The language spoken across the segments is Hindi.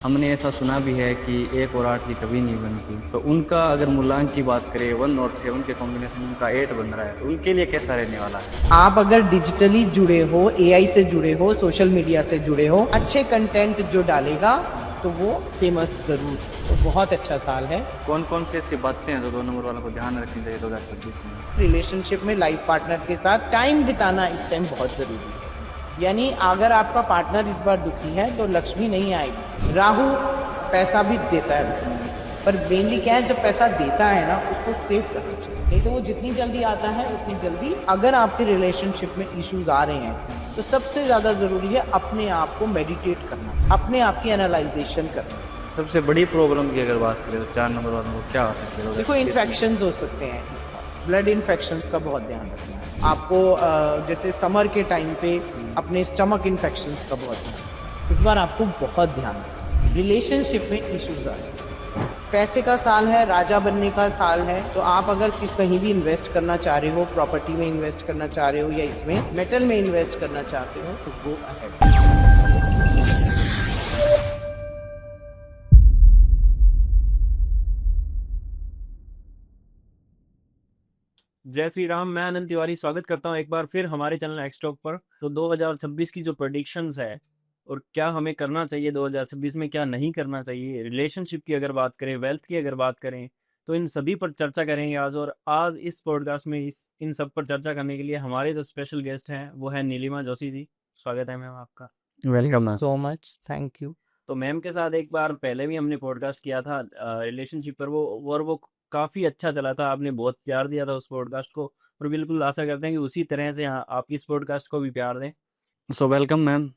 हमने ऐसा सुना भी है कि 1 और 8 की कभी नहीं बनती, तो उनका अगर मूल्यांक की बात करें 1 और 7 के कॉम्बिनेशन उनका 8 बन रहा है, तो उनके लिए कैसा रहने वाला है? आप अगर डिजिटली जुड़े हो, एआई से जुड़े हो, सोशल मीडिया से जुड़े हो, अच्छे कंटेंट जो डालेगा तो वो फेमस जरूर। तो बहुत अच्छा साल है। कौन कौन से ऐसी बातें हैं जो 2 नंबर वालों को ध्यान रखनी चाहिए 2026 में? रिलेशनशिप में लाइफ पार्टनर के साथ टाइम बिताना इस टाइम बहुत जरूरी है। यानी अगर आपका पार्टनर इस बार दुखी है तो लक्ष्मी नहीं आएगी। राहु पैसा भी देता है, पर मेनली क्या है, जब पैसा देता है ना उसको सेव करना चाहिए, नहीं तो वो जितनी जल्दी आता है उतनी जल्दी। अगर आपके रिलेशनशिप में इश्यूज आ रहे हैं तो सबसे ज़्यादा ज़रूरी है अपने आप को मेडिटेट करना, अपने आप की एनालाइजेशन करना। सबसे बड़ी प्रॉब्लम की अगर बात करें तो 4 नंबर वालों को क्या आ सकती है? देखो, इन्फेक्शंस हो सकते हैं इस साल, ब्लड इन्फेक्शंस का बहुत ध्यान रखना है आपको। जैसे समर के टाइम पे अपने स्टमक इन्फेक्शंस का बहुत ध्यान, इस बार आपको बहुत ध्यान रखना है। रिलेशनशिप में इश्यूज आ सकते हैं। पैसे का साल है, राजा बनने का साल है, तो आप अगर कहीं भी इन्वेस्ट करना चाह रहे हो, प्रॉपर्टी में इन्वेस्ट करना चाह रहे हो या इसमें मेटल में इन्वेस्ट करना चाहते हो तो गो अहेड। जय श्री राम। मैं आनंद तिवारी स्वागत करता हूं एक बार फिर हमारे चैनल एक्सटॉक पर। तो 2026 की जो प्रेडिक्शंस है और क्या हमें करना चाहिए 2026 में, क्या नहीं करना चाहिए, रिलेशनशिप की अगर बात करें, वेल्थ की अगर बात करें, तो इन सभी पर चर्चा करेंगे आज। और आज इस पॉडकास्ट में इन सब पर चर्चा करने के लिए हमारे जो स्पेशल गेस्ट हैं वो है नीलिमा जोशी जी। स्वागत है मैम आपका। Welcome so much, thank you. तो मैम के साथ एक बार पहले भी हमने पॉडकास्ट किया था रिलेशनशिप पर, वो काफ़ी अच्छा चला था, आपने बहुत प्यार दिया था उस पॉडकास्ट को। और बिल्कुल आशा करते हैं कि उसी तरह से आप इस पॉडकास्ट को भी प्यार दें। So welcome ma'am.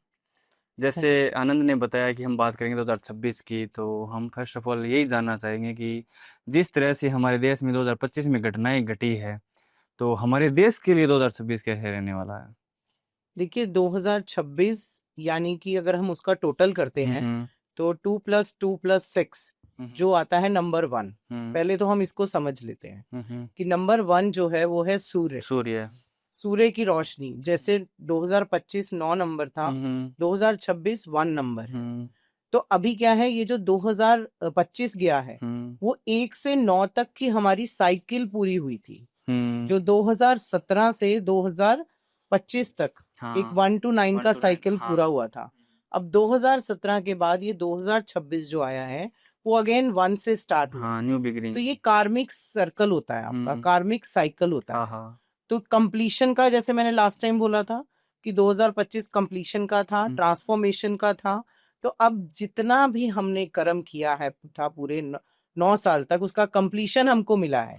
जैसे आनंद ने बताया कि हम बात करेंगे 2026 की, तो हम फर्स्ट ऑफ ऑल यही जानना चाहेंगे कि जिस तरह से हमारे देश में 2025 में घटनाएं घटी है, तो हमारे देश के लिए 2026 कैसे रहने वाला है? देखिए, 2026 यानी कि अगर हम उसका टोटल करते हैं तो 2+2+6 जो आता है नंबर 1। पहले तो हम इसको समझ लेते हैं कि नंबर 1 जो है वो है सूर्य। सूर्य की रोशनी, जैसे 2025 9 नंबर था, 2026 1 नंबर है। तो अभी क्या है, ये जो 2025 गया है वो 1 से 9 तक की हमारी साइकिल पूरी हुई थी। जो 2017 से 2025 तक एक 1 to 9 का साइकिल पूरा हुआ था। अब 2017 के बाद ये 2026 जो आया है वो अगेन 1 से स्टार्ट हुआ। New beginning. तो ये कार्मिक सर्कल होता है आपका, कार्मिक साइकिल होता है। तो कंप्लीशन का, जैसे मैंने लास्ट टाइम बोला था कि 2025 कंप्लीशन का था, ट्रांसफॉर्मेशन का था। तो अब जितना भी हमने कर्म किया है था पूरे 9 साल तक, उसका कंप्लीशन हमको मिला है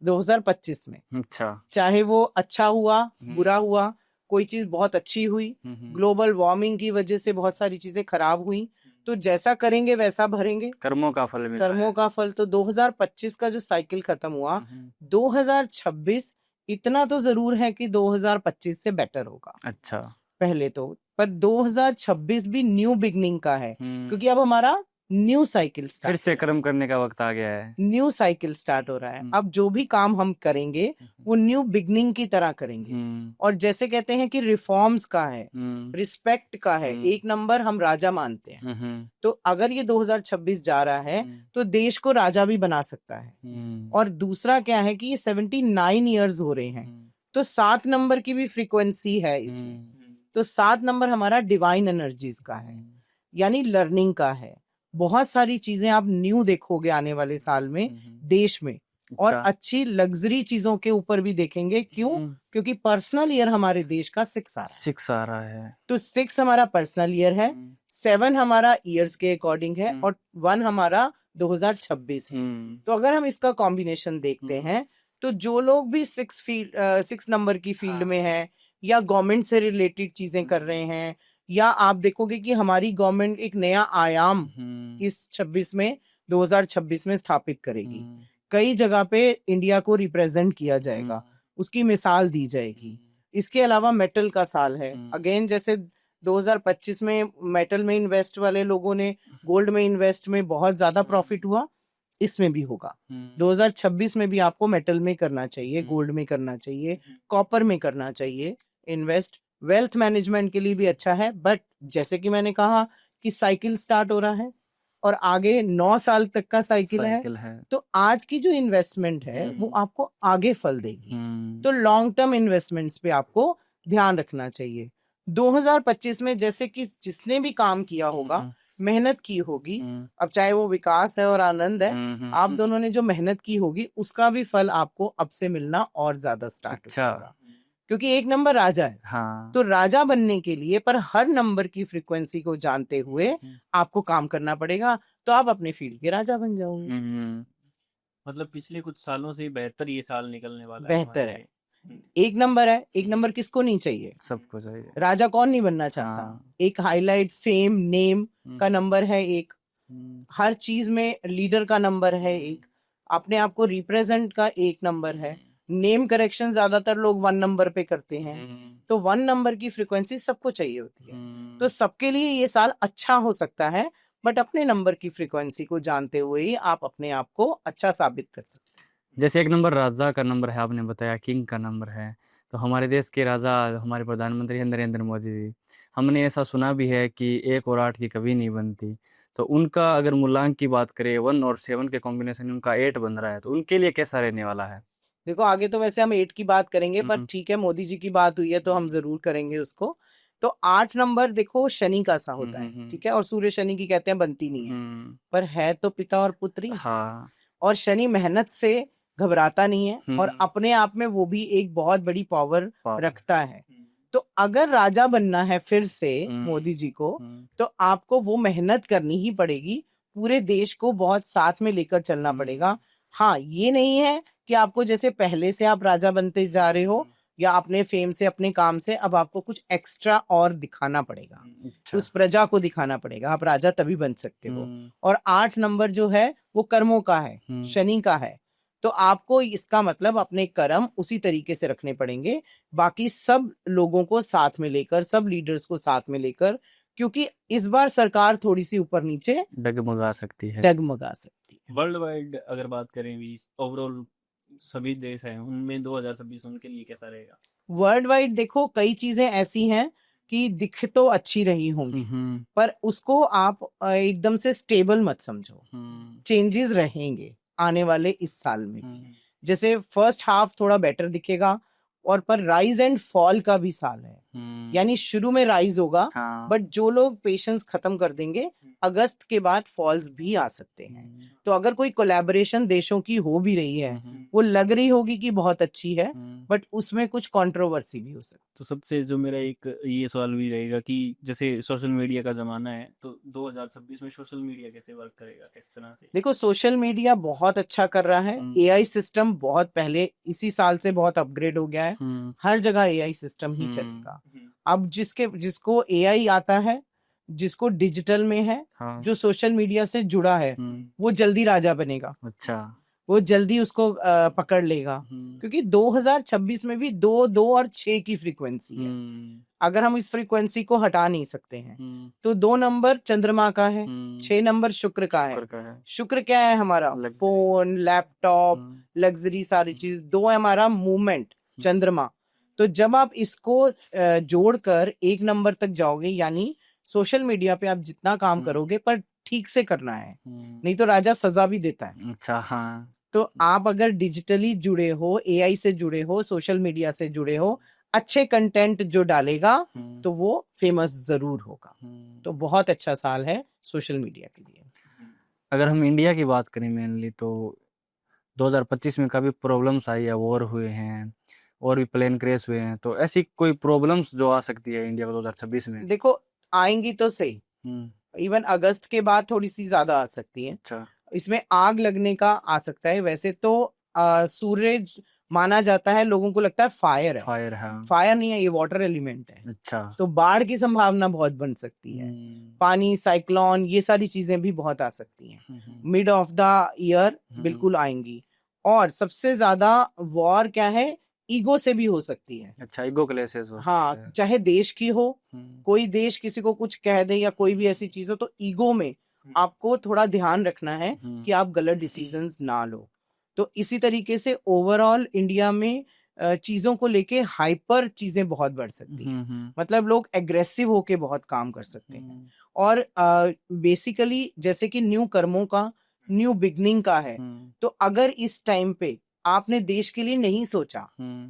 2025 में। अच्छा। चाहे वो अच्छा हुआ, बुरा हुआ, कोई चीज बहुत अच्छी हुई, ग्लोबल वार्मिंग की वजह से बहुत सारी चीजें खराब हुई, तो जैसा करेंगे वैसा भरेंगे। कर्मों का फल मिलता है। कर्मों का फल। तो 2025 का जो साइकिल खत्म हुआ, 2026 इतना तो जरूर है कि 2025 से बेटर होगा। अच्छा। पहले तो, पर 2026 भी न्यू बिगनिंग का है, क्योंकि अब हमारा न्यू साइकिल फिर स्टार्ट, से कर्म करने का वक्त आ गया है। न्यू साइकिल स्टार्ट हो रहा है। अब जो भी काम हम करेंगे वो न्यू बिगनिंग की तरह करेंगे। और जैसे कहते हैं कि रिफॉर्म्स का है, रिस्पेक्ट का है, 1 नंबर हम राजा मानते हैं। तो अगर ये 2026 जा रहा है तो देश को राजा भी बना सकता है। और दूसरा क्या है कि ये 79 इयर्स हो रहे हैं, तो 7 नंबर की भी फ्रीक्वेंसी है इसमें। तो 7 नंबर हमारा डिवाइन एनर्जीज का है, यानी लर्निंग का है। बहुत सारी चीजें आप न्यू देखोगे आने वाले साल में देश में, और अच्छी लग्जरी चीजों के ऊपर भी देखेंगे। क्यों? क्योंकि पर्सनल ईयर हमारे देश का 6 आ रहा है। तो 6 हमारा पर्सनल ईयर है, 7 हमारा ईयर्स के अकॉर्डिंग है, और 1 हमारा 2026 है। तो अगर हम इसका कॉम्बिनेशन देखते हैं तो जो लोग भी 6 नंबर की फील्ड में है, या गवर्नमेंट से रिलेटेड चीजें कर रहे हैं, या आप देखोगे कि हमारी गवर्नमेंट एक नया आयाम इस 2026 में स्थापित करेगी। कई जगह पे इंडिया को रिप्रेजेंट किया जाएगा, उसकी मिसाल दी जाएगी। इसके अलावा मेटल का साल है अगेन, जैसे 2025 में मेटल में इन्वेस्ट वाले लोगों ने, गोल्ड में इन्वेस्ट में बहुत ज्यादा प्रॉफिट हुआ, इसमें भी होगा। 2026 में भी आपको मेटल में करना चाहिए, गोल्ड में करना चाहिए, कॉपर में करना चाहिए इन्वेस्ट। वेल्थ मैनेजमेंट के लिए भी अच्छा है, बट जैसे कि मैंने कहा कि साइकिल स्टार्ट हो रहा है और आगे 9 साल तक का साइकिल है, तो आज की जो इन्वेस्टमेंट है वो आपको आगे फल देगी। तो लॉन्ग टर्म इन्वेस्टमेंट्स पे आपको ध्यान रखना चाहिए। 2025 में जैसे कि जिसने भी काम किया होगा, मेहनत की होगी, अब चाहे वो विकास है और आनंद है, आप दोनों ने जो मेहनत की होगी उसका भी फल आपको अब से मिलना और ज्यादा स्टार्ट हो जाएगा, क्योंकि 1 नंबर राजा है। हाँ। तो राजा बनने के लिए पर हर नंबर की फ्रीक्वेंसी को जानते हुए आपको काम करना पड़ेगा, तो आप अपने फील्ड के राजा बन जाओगे। मतलब पिछले कुछ सालों से बेहतर ये साल निकलने वाला बेहतर है। 1 नंबर है, 1 नंबर किसको नहीं चाहिए? सबको चाहिए। राजा कौन नहीं बनना चाहता? एक हाईलाइट, फेम, नेम का नंबर है 1, हर चीज में लीडर का नंबर है 1, अपने आप को रिप्रेजेंट का 1 नंबर है, नेम करेक्शन ज्यादातर लोग 1 नंबर पे करते हैं, तो 1 नंबर की फ्रीक्वेंसी सबको चाहिए होती है। तो सबके लिए ये साल अच्छा हो सकता है, बट अपने नंबर की फ्रीक्वेंसी को जानते हुए ही आप अपने आप को अच्छा साबित कर सकते हैं। जैसे 1 नंबर राजा का नंबर है, आपने बताया किंग का नंबर है, तो हमारे देश के राजा हमारे प्रधानमंत्री हैं नरेंद्र मोदी जी। हमने ऐसा सुना भी है कि 1 और 8 की कभी नहीं बनती, तो उनका अगर मूल्यांक की बात करें 1 और 7 के कॉम्बिनेशन में उनका 8 बन रहा है, तो उनके लिए कैसा रहने वाला है? देखो आगे तो वैसे हम 8 की बात करेंगे, पर ठीक है, मोदी जी की बात हुई है तो हम जरूर करेंगे उसको। तो 8 नंबर देखो शनि का सा होता है, ठीक है, और सूर्य शनि की कहते हैं बनती नहीं है, पर है तो पिता और पुत्री। हाँ। और शनि मेहनत से घबराता नहीं है और अपने आप में वो भी एक बहुत बड़ी पावर रखता है। तो अगर राजा बनना है फिर से मोदी जी को, तो आपको वो मेहनत करनी ही पड़ेगी, पूरे देश को बहुत साथ में लेकर चलना पड़ेगा। हाँ, ये नहीं है कि आपको जैसे पहले से आप राजा बनते जा रहे हो या अपने फेम से, अपने काम से, अब आपको कुछ एक्स्ट्रा और दिखाना पड़ेगा, उस प्रजा को दिखाना पड़ेगा, आप राजा तभी बन सकते हो। और 8 नंबर जो है वो कर्मों का है, शनि का है, तो आपको इसका मतलब अपने कर्म उसी तरीके से रखने पड़ेंगे, बाकी सब लोगों को साथ में लेकर, सब लीडर्स को साथ में लेकर, क्योंकि इस बार सरकार थोड़ी सी ऊपर नीचे डगमगा सकती है। वर्ल्ड वाइड अगर बात करें भी, ओवरऑल सभी देश हैं उनमें 2026 उनके लिए कैसा रहेगा? वर्ल्ड वाइड देखो कई चीजें ऐसी हैं कि दिख तो अच्छी रही होंगी, पर उसको आप एकदम से स्टेबल मत समझो, चेंजेस रहेंगे आने वाले इस साल में भी। जैसे फर्स्ट हाफ थोड़ा बेटर दिखेगा, और पर राइज एंड फॉल का भी साल है, यानी शुरू में राइज होगा, बट जो लोग पेशेंस खत्म कर देंगे, अगस्त के बाद फॉल्स भी आ सकते हैं। तो अगर कोई कोलैबोरेशन देशों की हो भी रही है, वो लग रही होगी कि बहुत अच्छी है, बट उसमें कुछ कंट्रोवर्सी भी हो सकती है। तो सबसे जो मेरा एक ये सवाल भी रहेगा कि जैसे सोशल मीडिया का जमाना है, तो 2026 में सोशल मीडिया कैसे वर्क करेगा, किस तरह से? देखो सोशल मीडिया बहुत अच्छा कर रहा है, एआई सिस्टम बहुत पहले इसी साल से बहुत अपग्रेड हो गया है, हर जगह एआई सिस्टम ही चलेगा। अब जिसको एआई आता है, जिसको डिजिटल में है, जो सोशल मीडिया से जुड़ा है, वो जल्दी राजा बनेगा। अच्छा, वो जल्दी उसको पकड़ लेगा, क्योंकि 2026 में भी 2, 2 और 6 की फ्रीक्वेंसी है। अगर हम इस फ्रीक्वेंसी को हटा नहीं सकते हैं, तो 2 नंबर चंद्रमा का है, 6 नंबर शुक्र का है। शुक्र क्या है हमारा? फोन, लैपटॉप, लग्जरी, सारी चीज। 2 है हमारा मूवमेंट, चंद्रमा। तो जब आप इसको जोड़कर 1 नंबर तक जाओगे, यानी सोशल मीडिया पे आप जितना काम करोगे, पर ठीक से करना है, नहीं तो राजा सजा भी देता है। अच्छा, हाँ। तो आप अगर डिजिटली जुड़े हो, एआई से जुड़े हो, सोशल मीडिया से जुड़े हो, अच्छे कंटेंट जो डालेगा तो वो फेमस जरूर होगा। तो बहुत अच्छा साल है सोशल मीडिया के लिए। अगर हम इंडिया की बात करें मेनली, तो 2025 में काफी प्रॉब्लम्स आई है, वॉर हुए हैं और भी प्लेन क्रैश हुए हैं, तो ऐसी कोई प्रॉब्लम्स जो आ सकती है इंडिया को 2026 में? देखो आएंगी तो सही, इवन अगस्त के बाद थोड़ी सी ज्यादा आ सकती है। अच्छा। इसमें आग लगने का आ सकता है। वैसे तो सूरज माना जाता है, लोगों को लगता है फायर है, फायर नहीं है, ये वाटर एलिमेंट है। अच्छा। तो बाढ़ की संभावना बहुत बन सकती है, पानी, साइक्लोन, ये सारी चीजें भी बहुत आ सकती हैं। मिड ऑफ द ईयर बिल्कुल आएंगी। और सबसे ज्यादा वॉर क्या है, ईगो से भी हो सकती है। अच्छा, ईगो क्लैशेस हो। हाँ, चाहे देश की हो, कोई देश किसी को कुछ कह दे या कोई भी ऐसी चीज हो, तो ईगो में आपको थोड़ा ध्यान रखना है कि आप गलत डिसीजंस ना लो। तो इसी तरीके से ओवरऑल इंडिया में चीजों को लेके हाइपर चीजें बहुत बढ़ सकती हैं। मतलब लोग एग्रेसिव होके बहुत काम कर सकते हैं। और बेसिकली जैसे कि न्यू कर्मों का, न्यू बिगनिंग का है, तो अगर इस टाइम पे आपने देश के लिए नहीं सोचा,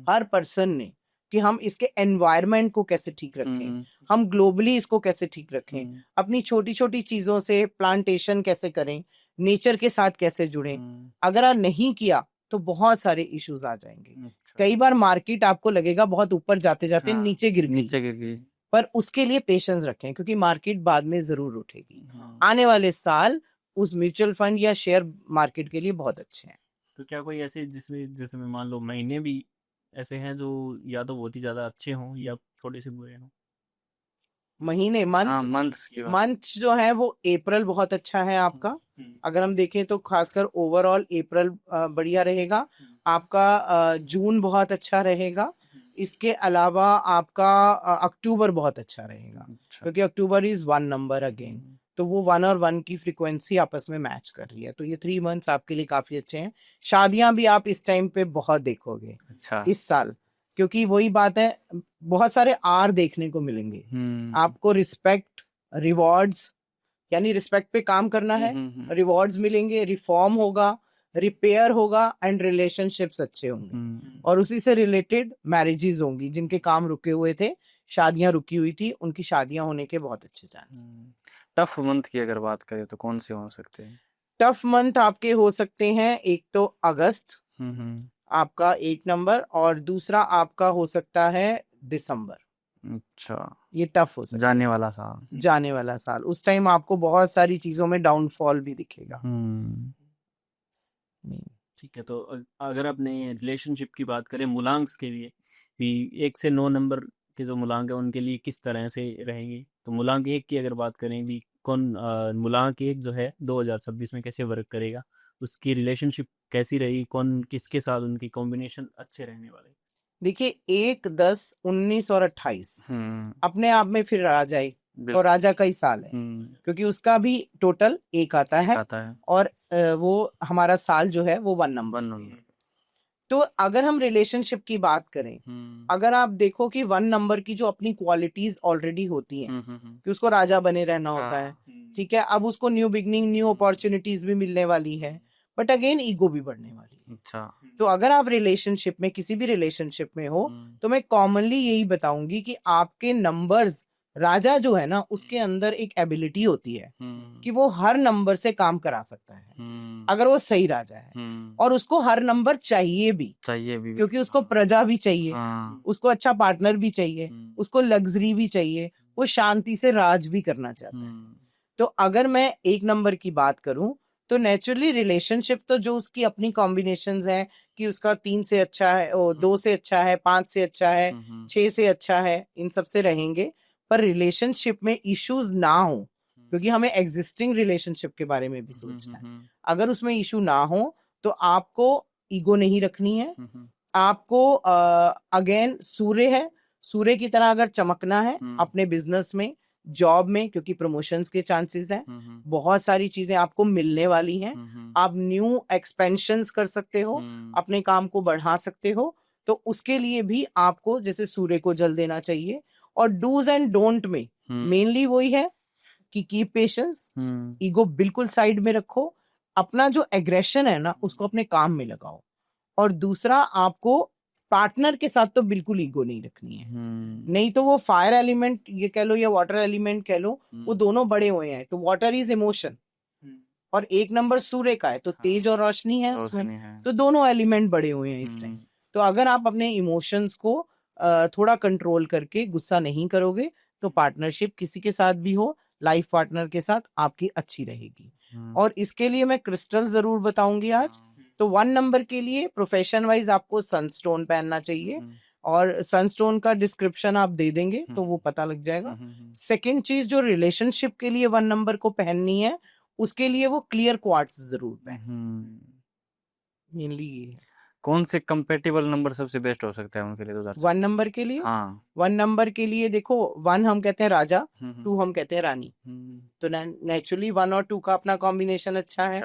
हर पर्सन ने, कि हम इसके एनवायरनमेंट को कैसे ठीक रखें, हम ग्लोबली इसको कैसे ठीक रखें, अपनी छोटी छोटी चीजों से प्लांटेशन कैसे करें, नेचर के साथ कैसे जुड़ें, अगर आप नहीं किया तो बहुत सारे इश्यूज आ जाएंगे। कई बार मार्केट आपको लगेगा बहुत ऊपर जाते जाते नीचे गिर गई, पर उसके लिए पेशेंस रखें, क्योंकि मार्केट बाद में जरूर उठेगी। आने वाले साल उस म्यूचुअल फंड या शेयर मार्केट के लिए बहुत अच्छे हैं। तो क्या कोई ऐसे जिसमें मान लो महीने भी ऐसे हैं जो या तो बहुत ही ज्यादा अच्छे हों या थोड़े से बुरे हों? महीने, मंथ जो है वो अप्रैल बहुत अच्छा है आपका। अगर हम देखें तो खासकर ओवरऑल अप्रैल बढ़िया रहेगा आपका। जून बहुत अच्छा रहेगा। इसके अलावा आपका अक्टूबर बहुत अच्छा रहेगा, क्योंकि अक्टूबर इज 1 नंबर अगेन, तो वो 1 और 1 की फ्रीक्वेंसी आपस में मैच कर रही है। तो ये 3 मंथ्स आपके लिए काफी अच्छे हैं। शादियां भी आप इस टाइम पे बहुत देखोगे इस साल, क्योंकि वही बात है, बहुत सारे आर देखने को मिलेंगे आपको। रिस्पेक्ट, रिवॉर्ड्स, यानी रिस्पेक्ट पे काम करना है, रिवॉर्ड्स मिलेंगे, रिफॉर्म होगा, रिपेयर होगा, एंड रिलेशनशिप्स अच्छे होंगे। और उसी से रिलेटेड मैरिजेस होंगी, जिनके काम रुके हुए थे, शादियां रुकी हुई थी, उनकी शादियां होने के बहुत अच्छे चांसेस। टफ मंथ की अगर बात करें तो कौन से हो सकते हैं? टफ मंथ आपके हो सकते हैं, एक तो अगस्त आपका 8 नंबर, और दूसरा आपका हो सकता है दिसंबर। अच्छा, ये टफ हो सकता है। जाने वाला साल उस टाइम आपको बहुत सारी चीजों में डाउनफॉल भी दिखेगा। ठीक है, तो अगर अपने रिलेशनशिप की बात करें मूलांक के लिए भी, 1 से 9 नंबर के जो मूलांक है उनके लिए किस तरह से रहेंगे? तो मूलांक 1 की अगर बात करें भी, मूलांक 1 जो है 2026 में कैसे वर्क करेगा, उसकी रिलेशनशिप कैसी रही, कौन किसके साथ उनकी कॉम्बिनेशन अच्छे रहने वाले? देखिए 1, 10, 19 और 28 अपने आप में फिर आ जाए तो राजा का ही साल है, क्योंकि उसका भी टोटल 1 आता है, और वो हमारा साल जो है वो 1 नंबर। तो अगर हम रिलेशनशिप की बात करें, अगर आप देखो कि 1 नंबर की जो अपनी क्वालिटीज ऑलरेडी होती हैं, कि उसको राजा बने रहना होता है, ठीक है। अब उसको न्यू बिगनिंग, न्यू अपॉर्चुनिटीज भी मिलने वाली है, बट अगेन ईगो भी बढ़ने वाली है। अच्छा, तो अगर आप रिलेशनशिप में, किसी भी रिलेशनशिप में हो, तो मैं कॉमनली यही बताऊंगी कि आपके नंबर्स, राजा जो है ना, उसके अंदर एक एबिलिटी होती है कि वो हर नंबर से काम करा सकता है, अगर वो सही राजा है। और उसको हर नंबर चाहिए भी, क्योंकि उसको प्रजा भी चाहिए, उसको अच्छा पार्टनर भी चाहिए, उसको लग्जरी भी चाहिए, वो शांति से राज भी करना चाहता है। तो अगर मैं 1 नंबर की बात करूं, तो नेचुरली रिलेशनशिप तो जो उसकी अपनी कॉम्बिनेशंस हैं, कि उसका 3 से अच्छा है, 2 से अच्छा है, 5 से अच्छा है, 6 से अच्छा है, इन सब से रहेंगे। पर रिलेशनशिप में इश्यूज ना हो, क्योंकि हमें एग्जिस्टिंग रिलेशनशिप के बारे में भी सोचना है। अगर उसमें इशू ना हो तो आपको ईगो नहीं रखनी है। आपको अगेन सूर्य है, सूर्य की तरह अगर चमकना है अपने बिजनेस में, जॉब में, क्योंकि प्रमोशंस के चांसेस हैं, बहुत सारी चीजें आपको मिलने वाली हैं, आप न्यू एक्सपेंशंस कर सकते हो, अपने काम को बढ़ा सकते हो। तो उसके लिए भी आपको जैसे सूर्य को जल देना चाहिए। और डूज एंड डोंट में मेनली वही है कि कीप पेशेंस, ईगो बिल्कुल साइड में रखो, अपना जो एग्रेशन है ना उसको अपने काम में लगाओ। और दूसरा, आपको पार्टनर के साथ तो बिल्कुल ईगो नहीं रखनी है, नहीं तो वो फायर एलिमेंट ये कह लो या वाटर एलिमेंट कह लो, वो दोनों बड़े हुए हैं। तो वाटर इज इमोशन, और 1 नंबर सूर्य का है, तो तेज और रोशनी है उसमें, तो दोनों एलिमेंट बड़े हुए हैं इस टाइम। तो अगर आप अपने इमोशंस को थोड़ा कंट्रोल करके गुस्सा नहीं करोगे, तो पार्टनरशिप किसी के साथ भी हो, लाइफ पार्टनर के साथ आपकी अच्छी रहेगी। और इसके लिए मैं क्रिस्टल जरूर बताऊंगी आज। तो 1 नंबर के लिए प्रोफेशन वाइज आपको सनस्टोन पहनना चाहिए, और सनस्टोन का डिस्क्रिप्शन आप दे देंगे तो वो पता लग जाएगा। सेकंड चीज जो रिलेशनशिप के लिए 1 नंबर को पहननी है, उसके लिए वो क्लियर क्वार्ट्ज जरूर पहने, मेनली ये है। कौन से कंपेटेबल नंबर सबसे बेस्ट हो सकता है उनके लिए 2026? 1 नंबर के लिए 1 नंबर के लिए देखो, 1 हम कहते हैं राजा, 2 हम कहते हैं रानी। तो नेचुरली 1 और 2 का अपना कॉम्बिनेशन अच्छा है।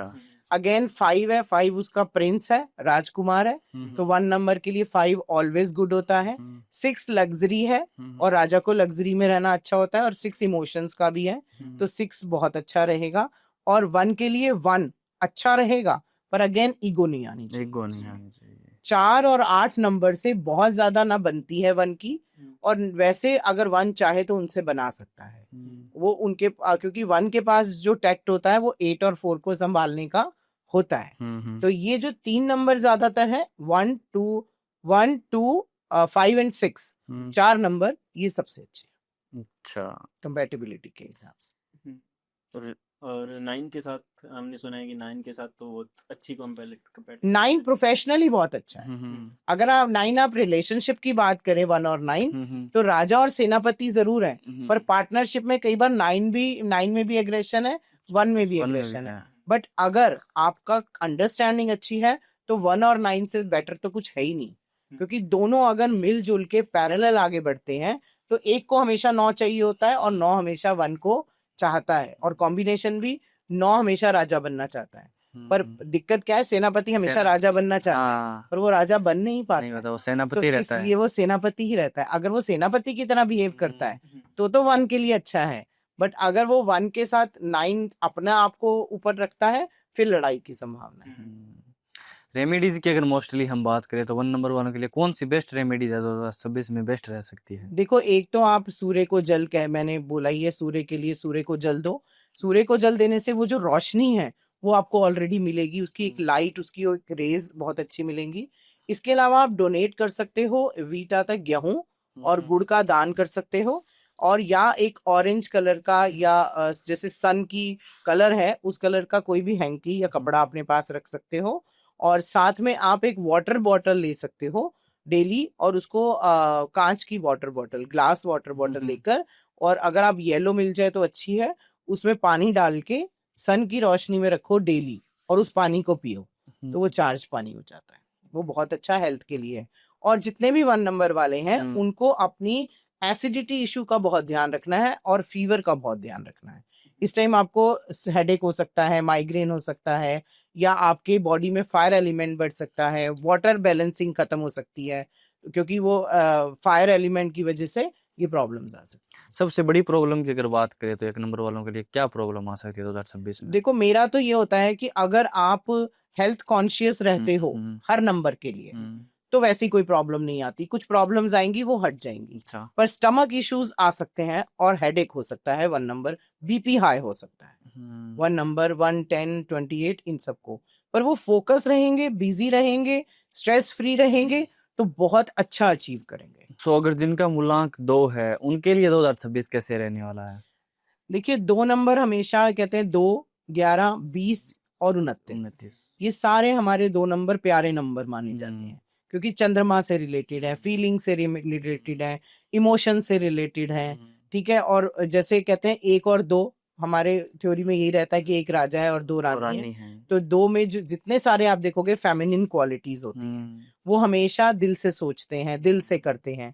अगेन 5 है, 5 उसका प्रिंस है, राजकुमार है, तो 1 नंबर के लिए 5 ऑलवेज गुड होता है। 6 लग्जरी है और राजा को लग्जरी में रहना अच्छा होता है, और 6 इमोशंस का भी है, तो 6 बहुत अच्छा रहेगा। और 1 के लिए 1 अच्छा रहेगा, पर अगेन ईगो नहीं आनी चाहिए। ईगो नहीं आनी चाहिए। 4 और 8 नंबर से बहुत ज्यादा ना बनती है 1 की, और वैसे अगर 1 चाहे तो उनसे बना सकता है वो उनके, क्योंकि 1 के पास जो टैक्ट होता है वो 8 और 4 को संभालने का होता है। तो ये जो 3 नंबर ज्यादातर है, 1 2 5 एंड 6, 4 नंबर ये सबसे अच्छे अच्छा। कंपैटिबिलिटी के हिसाब से। और 9 के साथ हमने सुना है कि 9 के साथ तो बहुत अच्छी 9 प्रोफेशनली बहुत अच्छा है। अगर आप 9 आप रिलेशनशिप की बात करें 1 और 9, तो राजा और सेनापति जरूर है, पर पार्टनरशिप में कई बार 9 में भी एग्रेशन है, 1 में भी एग्रेशन है। बट अगर आपका अंडरस्टैंडिंग अच्छी है तो 1 और 9 से बेटर तो कुछ है ही नहीं, क्योंकि दोनों अगर मिलजुल के पैरेलल आगे बढ़ते हैं तो एक को हमेशा 9 चाहिए होता है और 9 हमेशा 1 को चाहता है, और कॉम्बिनेशन भी 9 हमेशा राजा बनना चाहता है। पर दिक्कत क्या है, सेनापति हमेशा राजा बनना चाहता है, पर वो राजा बन नहीं पाता, वो सेनापति तो रहता है। इसलिए वो सेनापति ही रहता है। अगर वो सेनापति की तरह बिहेव करता है तो 1 के लिए अच्छा है, बट अगर वो 1 के साथ 9 अपने आप को ऊपर रखता है, फिर लड़ाई की संभावना है। रेमेडीज की अगर मोस्टली हम बात करें तो 1 नंबर वालों के लिए कौन सी बेस्ट रेमेडीज है 2026 में बेस्ट रह सकती है? देखो, एक तो आप सूर्य को जल मैंने बोला ही है, सूर्य के लिए सूर्य को जल दो। सूर्य को जल देने से वो जो रोशनी है वो आपको ऑलरेडी मिलेगी, उसकी एक लाइट, उसकी एक रेज बहुत अच्छी मिलेंगी। इसके अलावा आप डोनेट कर सकते हो वीटा तक गेहूं और गुड़ का दान कर सकते हो, और या एक ऑरेंज कलर का या जैसे सन की कलर है उस कलर का कोई भी हैंकी या कपड़ा अपने पास रख सकते हो, और साथ में आप एक वाटर बॉटल ले सकते हो डेली, और उसको कांच की water bottle, glass water bottle लेकर, और अगर आप येलो मिल जाए तो अच्छी है, उसमें पानी डाल के सन की रोशनी में रखो डेली, और उस पानी को पियो, तो वो चार्ज पानी हो जाता है, वो बहुत अच्छा हेल्थ के लिए है। और जितने भी 1 नंबर वाले हैं उनको अपनी एसिडिटी इशू का बहुत ध्यान रखना है और फीवर का बहुत ध्यान रखना है। इस टाइम आपको हेडेक हो सकता है, माइग्रेन हो सकता है, या आपके बॉडी में फायर एलिमेंट बढ़ सकता है, वाटर बैलेंसिंग खत्म हो सकती है, क्योंकि वो फायर एलिमेंट की वजह से ये प्रॉब्लम्स आ सकती है। सबसे बड़ी प्रॉब्लम की अगर बात करें तो 1 नंबर वालों के लिए क्या प्रॉब्लम आ सकती है 2026 में? देखो, मेरा तो ये होता है कि अगर आप हेल्थ कॉन्शियस रहते हो हर नंबर के लिए तो वैसी कोई प्रॉब्लम नहीं आती, कुछ प्रॉब्लम्स आएंगी वो हट जाएंगी। अच्छा। पर स्टमक इश्यूज आ सकते हैं और हेडेक हो सकता है 1 नंबर, बीपी हाई हो सकता है 1 नंबर, 1, 10, 28 इन सबको, पर वो फोकस रहेंगे, बिजी रहेंगे, स्ट्रेस फ्री रहेंगे तो बहुत अच्छा अचीव करेंगे। सो अगर जिनका मूलांक 2 है उनके लिए 2026 कैसे रहने वाला है? देखिए, 2 नंबर हमेशा कहते हैं 2, 11, 20 और 29, ये सारे हमारे 2 नंबर प्यारे नंबर माने जाते हैं, क्योंकि चंद्रमा से रिलेटेड है, फीलिंग से रिलेटेड है, इमोशन से रिलेटेड है, ठीक है। और जैसे कहते हैं 1 और 2, हमारे थ्योरी में यही रहता है कि 1 राजा है और 2 रानी है, तो 2 में जो जितने सारे आप देखोगे फेमिनिन क्वालिटीज होती हैं, वो हमेशा दिल से सोचते हैं, दिल से करते हैं।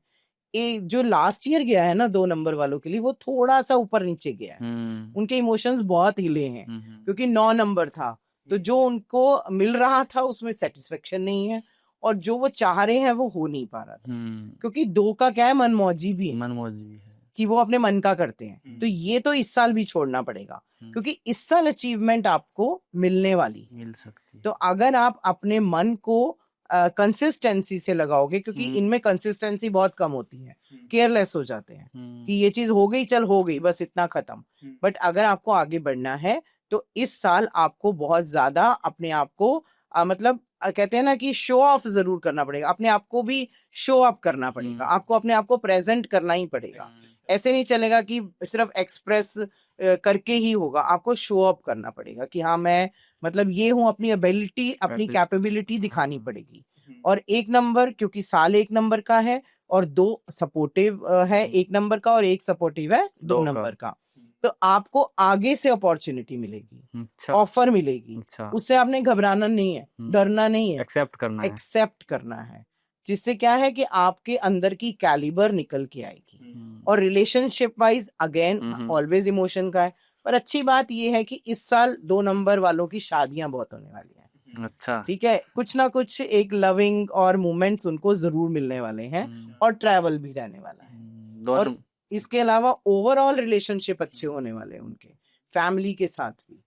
जो लास्ट ईयर गया है ना 2 नंबर वालों के लिए, वो थोड़ा सा ऊपर नीचे गया है, उनके इमोशंस बहुत हिले हैं, क्योंकि 9 नंबर था, तो जो उनको मिल रहा था उसमें सेटिस्फेक्शन नहीं है, और जो वो चाह रहे हैं वो हो नहीं पा रहा था, क्योंकि 2 का क्या है, मनमौजी भी है कि वो अपने मन का करते हैं, तो ये तो इस साल भी छोड़ना पड़ेगा, क्योंकि इस साल अचीवमेंट आपको मिलने वाली मिल सकती है। तो अगर आप अपने मन को कंसिस्टेंसी से लगाओगे, क्योंकि इनमें कंसिस्टेंसी बहुत कम होती है, केयरलेस हो जाते हैं कि ये चीज हो गई, चल हो गई, बस इतना खत्म। बट अगर आपको आगे बढ़ना है तो इस साल आपको बहुत ज्यादा अपने आप को मतलब कहते हैं ना कि शो ऑफ जरूर करना पड़ेगा, अपने आप को भी शो अप करना पड़ेगा, आपको अपने आप को प्रेजेंट करना ही पड़ेगा। ऐसे नहीं चलेगा कि सिर्फ एक्सप्रेस करके ही होगा, आपको शो अप करना पड़ेगा कि हाँ मैं मतलब ये हूँ, अपनी एबिलिटी, अपनी कैपेबिलिटी दिखानी पड़ेगी। और 1 नंबर, क्योंकि साल 1 नंबर का है और 2 सपोर्टिव है 1 नंबर का और 1 सपोर्टिव है 2 नंबर का, तो आपको आगे से अपॉर्चुनिटी मिलेगी, ऑफर मिलेगी, उससे आपने घबराना नहीं है, डरना नहीं है, एक्सेप्ट करना है, जिससे क्या है कि आपके अंदर की कैलिबर निकल के आएगी। और relationship wise again always emotion का है, पर अच्छी बात ये है कि इस साल 2 नंबर वालों की शादियां बहुत होने वाली हैं। अच्छा। ठीक है, कुछ ना कुछ एक लविंग और मोमेंट्स उनको जरूर मिलने वाले हैं और ट्रैवल भी रहने वाला है। और दोनों। इसके अलावा ओवरऑल रिलेशनशिप अच्छे होने वाले हैं उनके फैमिली के साथ भी,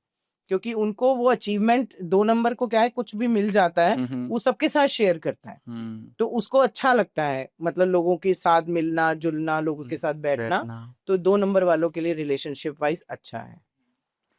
क्योंकि उनको वो अचीवमेंट 2 नंबर को क्या है, कुछ भी मिल जाता है वो सबके साथ शेयर करता है, तो उसको अच्छा लगता है, मतलब लोगों के साथ मिलना जुलना, लोगों के साथ बैठना। तो 2 नंबर वालों के लिए रिलेशनशिप वाइज अच्छा है।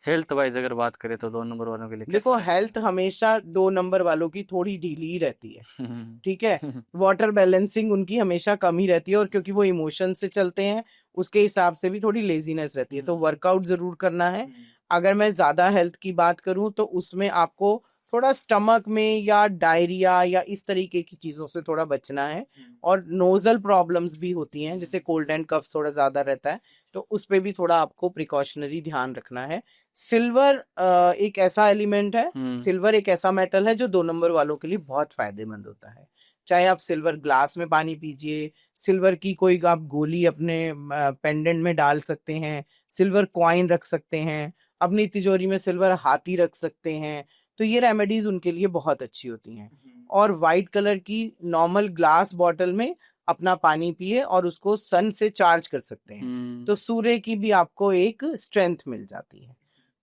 हेल्थ वाइज अगर बात करें तो 2 नंबर वालों के लिए देखो कैसा हेल्थ हमेशा 2 नंबर वालों की थोड़ी ढीली ही रहती है। रहेगा? ठीक है, वाटर बैलेंसिंग उनकी हमेशा कम ही रहती है, और क्योंकि वो इमोशन से चलते हैं उसके हिसाब से भी थोड़ी लेजीनेस रहती है, तो वर्कआउट जरूर करना है। अगर मैं ज्यादा हेल्थ की बात करूं तो उसमें आपको थोड़ा स्टमक में या डायरिया या इस तरीके की चीजों से थोड़ा बचना है, और नोजल प्रॉब्लम्स भी होती हैं, जैसे कोल्ड एंड कफ थोड़ा ज्यादा रहता है, तो उस पे भी थोड़ा आपको प्रिकॉशनरी ध्यान रखना है। सिल्वर एक ऐसा एलिमेंट है, सिल्वर एक ऐसा मेटल है जो 2 नंबर वालों के लिए बहुत फायदेमंद होता है। चाहे आप सिल्वर ग्लास में पानी पीजिए, सिल्वर की कोई आप गोली अपने पेंडेंट में डाल सकते हैं, सिल्वर कॉइन रख सकते हैं, अपनी तिजोरी में सिल्वर हाथी रख सकते हैं, तो ये रेमेडीज उनके लिए बहुत अच्छी होती हैं। और वाइट कलर की नॉर्मल ग्लास बॉटल में अपना पानी पिए और उसको सन से चार्ज कर सकते हैं, तो सूर्य की भी आपको एक स्ट्रेंथ मिल जाती है।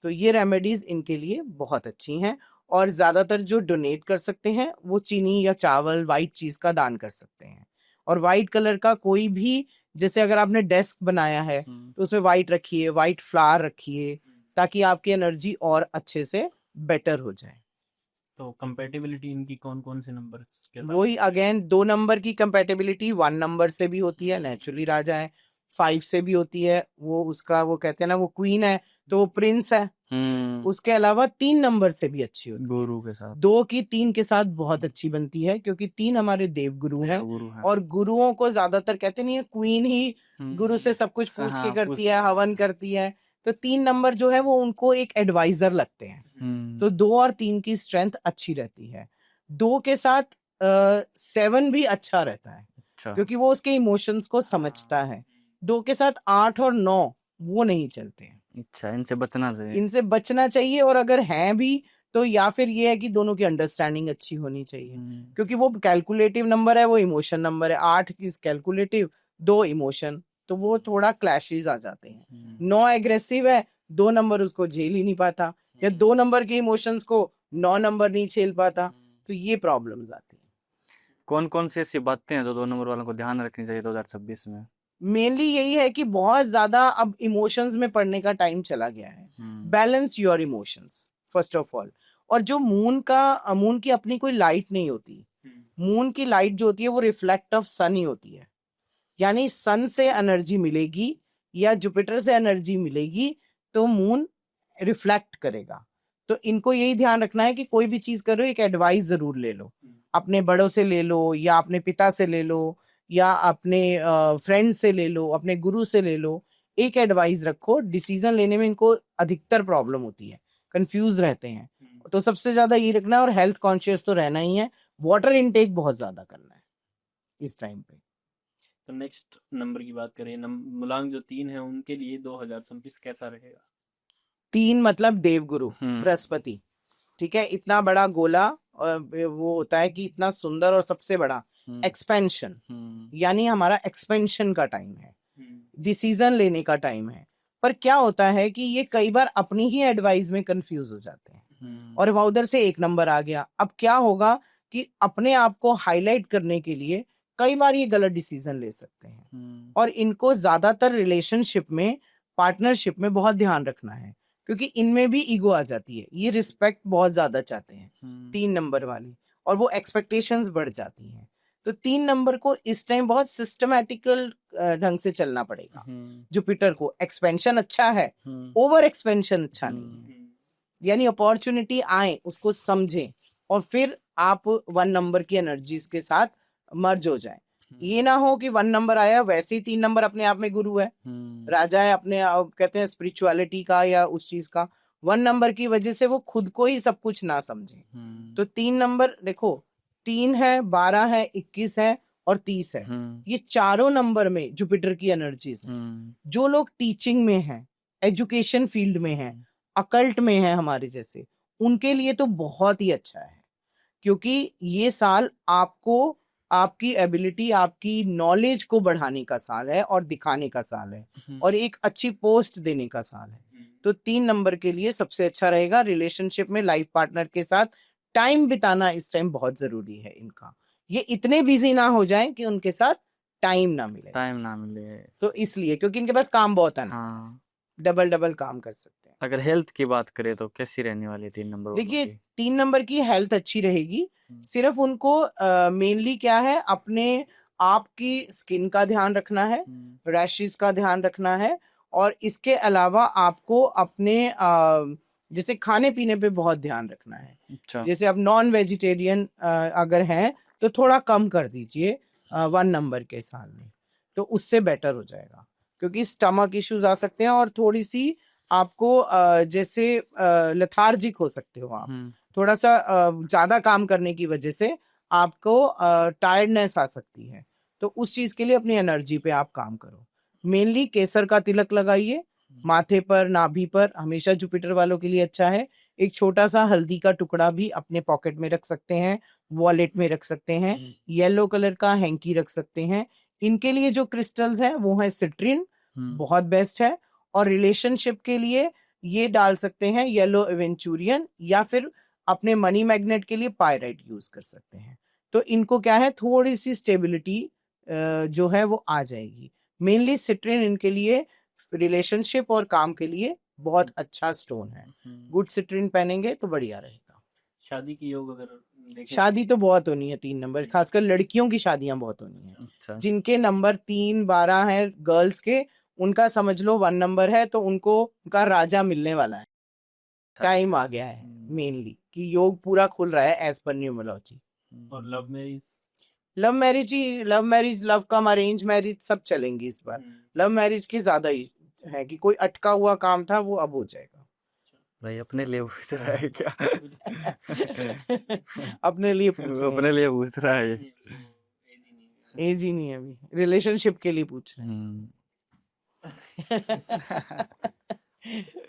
तो ये रेमेडीज इनके लिए बहुत अच्छी हैं। और ज्यादातर जो डोनेट कर सकते हैं वो चीनी या चावल वाइट चीज का दान कर सकते हैं। और वाइट कलर का कोई भी, जैसे अगर आपने डेस्क बनाया है तो उसमें वाइट रखिए, वाइट फ्लावर रखिए, ताकि आपकी एनर्जी और अच्छे से बेटर हो जाए। तो कंपेटिबिलिटी इनकी कौन कौन से नंबर के साथ? वही अगेन 2 नंबर की कंपेटिबिलिटी 1 नंबर से भी होती है, नेचुरली राजा है, 5 से भी होती है, वो उसका वो कहते हैं ना वो क्वीन है तो वो प्रिंस है। उसके अलावा 3 नंबर से भी अच्छी होती है, गुरु के साथ 2 की 3 के साथ बहुत अच्छी बनती है, क्योंकि 3 हमारे देव गुरु हैं, गुरु है। और गुरुओं को ज्यादातर कहते नहीं है क्वीन ही गुरु से सब कुछ पूछ के करती है, हवन करती है, तो 3 नंबर जो है वो उनको एक एडवाइजर लगते हैं। तो 2 और 3 की स्ट्रेंथ अच्छी रहती है। 2 के साथ 7 भी अच्छा रहता है, अच्छा। क्योंकि वो उसके इमोशंस को समझता है। 2 के साथ 8 और 9 वो नहीं चलते हैं, अच्छा, इनसे बचना चाहिए। इनसे बचना चाहिए। और अगर हैं भी तो या फिर ये है कि दोनों की अंडरस्टैंडिंग अच्छी होनी चाहिए, क्योंकि वो कैलकुलेटिव नंबर है, वो इमोशन नंबर है। 8 इज कैलकुलेटिव, 2 इमोशन, तो वो थोड़ा क्लैशेस आ जाते हैं। 9 एग्रेसिव है, 2 नंबर उसको झेल ही नहीं पाता, या 2 नंबर के इमोशंस को 9 नंबर नहीं झेल पाता, तो ये प्रॉब्लम्स आती हैं। कौन कौन सी ऐसी बातें हैं जो 2 नंबर वालों को ध्यान रखनी चाहिए 2026 में? मेनली यही है कि बहुत ज्यादा अब इमोशंस में पढ़ने का टाइम चला गया है। Balance your emotions first of all. और जो मून की अपनी कोई लाइट नहीं होती, मून की लाइट जो होती है वो रिफ्लेक्ट ऑफ सन ही होती है, यानी सन से एनर्जी मिलेगी या जुपिटर से एनर्जी मिलेगी तो मून रिफ्लेक्ट करेगा। तो इनको यही ध्यान रखना है कि कोई भी चीज करो एक एडवाइस जरूर ले लो, अपने बड़ों से ले लो, या अपने पिता से ले लो, या अपने फ्रेंड से ले लो, अपने गुरु से ले लो। एक एडवाइस रखो, डिसीजन लेने में इनको अधिकतर प्रॉब्लम होती है, कंफ्यूज रहते हैं, तो सबसे ज्यादा ये रखना है। और हेल्थ कॉन्शियस तो रहना ही है, वाटर इनटेक बहुत ज्यादा करना है इस टाइम पे। तो नेक्स्ट नंबर की बात करें, मूलांक जो 3 है उनके लिए 2026 कैसा रहेगा? 3 मतलब देवगुरु बृहस्पति। ठीक है, इतना बड़ा गोला, वो होता है कि इतना सुंदर और सबसे बड़ा एक्सपेंशन, यानी हमारा एक्सपेंशन का टाइम है, डिसीजन लेने का टाइम है। पर क्या होता है कि ये कई बार अपनी ही एडवाइस में कंफ्यूज हो जाते हैं, और वह उधर से 1 नंबर आ गया। अब क्या होगा कि अपने आप को हाईलाइट करने के लिए कई बार ये गलत डिसीजन ले सकते हैं, और इनको ज्यादातर रिलेशनशिप में, पार्टनरशिप में बहुत ध्यान रखना है, क्योंकि इनमें भी ईगो आ जाती है, ये रिस्पेक्ट बहुत ज्यादा चाहते हैं 3 नंबर वाले, और वो एक्सपेक्टेशंस बढ़ जाती हैं। तो 3 नंबर को इस टाइम बहुत सिस्टमैटिकल ढंग से चलना पड़ेगा। जुपिटर को एक्सपेंशन अच्छा है, ओवर एक्सपेंशन अच्छा नहीं है, यानी अपॉर्चुनिटी आए उसको समझें, और फिर आप 1 नंबर की एनर्जीज के साथ मर्ज हो जाए। ये ना हो कि 1 नंबर आया वैसे ही 3 नंबर अपने आप में गुरु है, राजा है, अपने कहते हैं स्पिरिचुअलिटी का या उस चीज का। 1 नंबर की वजह से वो खुद को ही सब कुछ ना समझे। तो 3 नंबर देखो, 3 है, 12 है, 21 है और 30 है, ये चारों नंबर में जुपिटर की एनर्जीज हैं। जो लोग टीचिंग में हैं, एजुकेशन फील्ड में हैं, अकल्ट में हैं हमारे जैसे, उनके लिए तो बहुत ही अच्छा है, क्योंकि ये साल आपको आपकी एबिलिटी, आपकी नॉलेज को बढ़ाने का साल है और दिखाने का साल है और एक अच्छी पोस्ट देने का साल है। तो 3 नंबर के लिए सबसे अच्छा रहेगा। रिलेशनशिप में लाइफ पार्टनर के साथ टाइम बिताना इस टाइम बहुत जरूरी है इनका। ये इतने बिजी ना हो जाएं कि उनके साथ टाइम ना मिले, तो इसलिए, क्योंकि इनके पास काम बहुत है ना, हाँ। डबल काम कर सकते हैं। अगर हेल्थ की बात करें तो कैसी रहने वाली है 3 नंबर वालों देखिए की? 3 नंबर की हेल्थ अच्छी रहेगी, सिर्फ उनको मेनली क्या है, अपने आप की स्किन का ध्यान रखना है, रैशेस का ध्यान रखना है, और इसके अलावा आपको अपने जैसे खाने पीने पे बहुत ध्यान रखना है। अच्छा। जैसे आप नॉन वेजिटेरियन अगर हैं तो थोड़ा कम कर दीजिए 1 नंबर के साल में, तो उससे बेटर हो जाएगा, क्योंकि स्टमक इश्यूज आ सकते हैं और थोड़ी सी आपको जैसे लेथार्जिक हो सकते हो आप, थोड़ा सा ज्यादा काम करने की वजह से आपको टायर्डनेस आ सकती है, तो उस चीज के लिए अपनी एनर्जी पे आप काम करो। मेनली केसर का तिलक लगाइए माथे पर, नाभि पर, हमेशा जुपिटर वालों के लिए अच्छा है। एक छोटा सा हल्दी का टुकड़ा भी अपने पॉकेट में रख सकते हैं, वॉलेट में रख सकते हैं, येलो कलर का हैंकी रख सकते हैं। इनके लिए जो क्रिस्टल्स हैं वो है सिट्रिन, बहुत बेस्ट है। और रिलेशनशिप के लिए ये डाल सकते हैं येलो एवेंचुरियन, या फिर अपने मनी मैग्नेट के लिए पायराइट यूज कर सकते हैं। तो इनको क्या है, थोड़ी सी स्टेबिलिटी जो है वो आ जाएगी। मेनली सिट्रिन इनके लिए रिलेशनशिप और काम के लिए बहुत अच्छा स्टोन है। गुड सिट्रिन पहनेंगे तो बढ़िया रहेगा। शादी की योग अगर देखें, शादी तो बहुत होनी है 3 नंबर, खासकर लड़कियों की शादियां बहुत होनी है। अच्छा। जिनके नंबर 3, 12 है गर्ल्स के, उनका समझ लो 1 नंबर है, तो उनको उनका राजा मिलने वाला है, टाइम आ गया है मेनली, कि योग पूरा खुल रहा है एज पर न्यूमरोलॉजी। और love marriage, love marriage, love cum arrange marriage सब चलेंगी इस बार। लव मैरिज की ज्यादा ही है कि कोई अटका हुआ काम था वो अब हो जाएगा। भाई अपने लिए पूछ रहा है क्या? अपने लिए पूछ रहे अपने लिए पूछ रहा है ये। हैं, एज ही नहीं है अभी, रिलेशनशिप के लिए पूछ रहे हैं।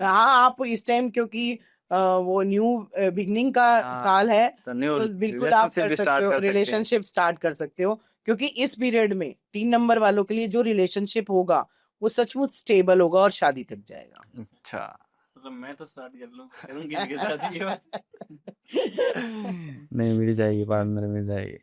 हाँ, आप इस टाइम क्योंकि वो न्यू बिगनिंग का साल है, तो न्यू तो बिल्कुल आप कर सकते हो, रिलेशनशिप स्टार्ट कर सकते हो, क्योंकि इस पीरियड में 3 नंबर वालों के लिए जो रिलेशनशिप होगा वो सचमुच स्टेबल होगा और शादी तक जाएगा। अच्छा, मतलब मैं तो स्टार्ट कर लूं, करूं किसी के साथ ये बात? नहीं मिल जाएगी, पार्टनर मिल जाएगी।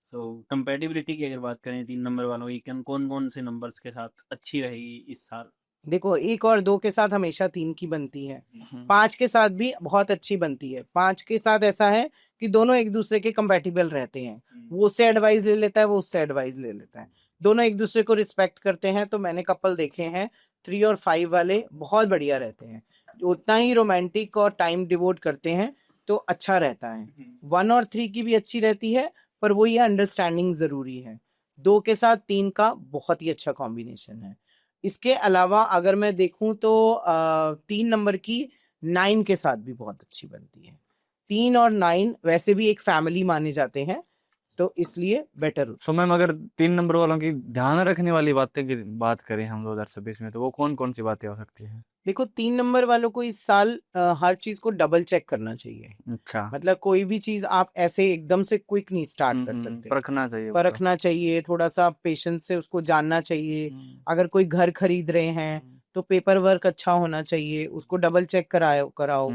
सो कंपैटिबिलिटी की अगर बात करें 3 नंबर वालों की, कौन कौन से नंबर्स के साथ अच्छी रहेगी इस साल? देखो 1 और 2 के साथ हमेशा 3 की बनती है, 5 के साथ भी बहुत अच्छी बनती है। 5 के साथ ऐसा है कि दोनों एक दूसरे के कंपैटिबल रहते हैं, वो उससे एडवाइस ले लेता है, वो उससे एडवाइस ले लेता है, दोनों एक दूसरे को रिस्पेक्ट करते हैं। तो मैंने कपल देखे हैं 3 और 5 वाले, बहुत बढ़िया रहते हैं, उतना ही रोमांटिक और टाइम डिवोट करते हैं, तो अच्छा रहता है। 1 और 3 की भी अच्छी रहती है, पर वो ये अंडरस्टैंडिंग जरूरी है। 2 के साथ 3 का बहुत ही अच्छा कॉम्बिनेशन है। इसके अलावा अगर मैं देखूं तो 3 नंबर की 9 के साथ भी बहुत अच्छी बनती है। 3 और 9 वैसे भी एक फैमिली माने जाते हैं, तो इसलिए बेटर। सो मैम अगर 3 नंबर वालों की ध्यान रखने वाली बातें की बात करें हम 2026 में, तो वो कौन कौन सी बातें हो सकती हैं? देखो 3 नंबर वालों को इस साल हर चीज को डबल चेक करना चाहिए। अच्छा। मतलब कोई भी चीज आप ऐसे एकदम से क्विक नहीं स्टार्ट कर सकते, परखना चाहिए, परखना चाहिए, थोड़ा सा पेशेंस से उसको जानना चाहिए। अगर कोई घर खरीद रहे हैं तो पेपर वर्क अच्छा होना चाहिए, उसको डबल चेक कराओ।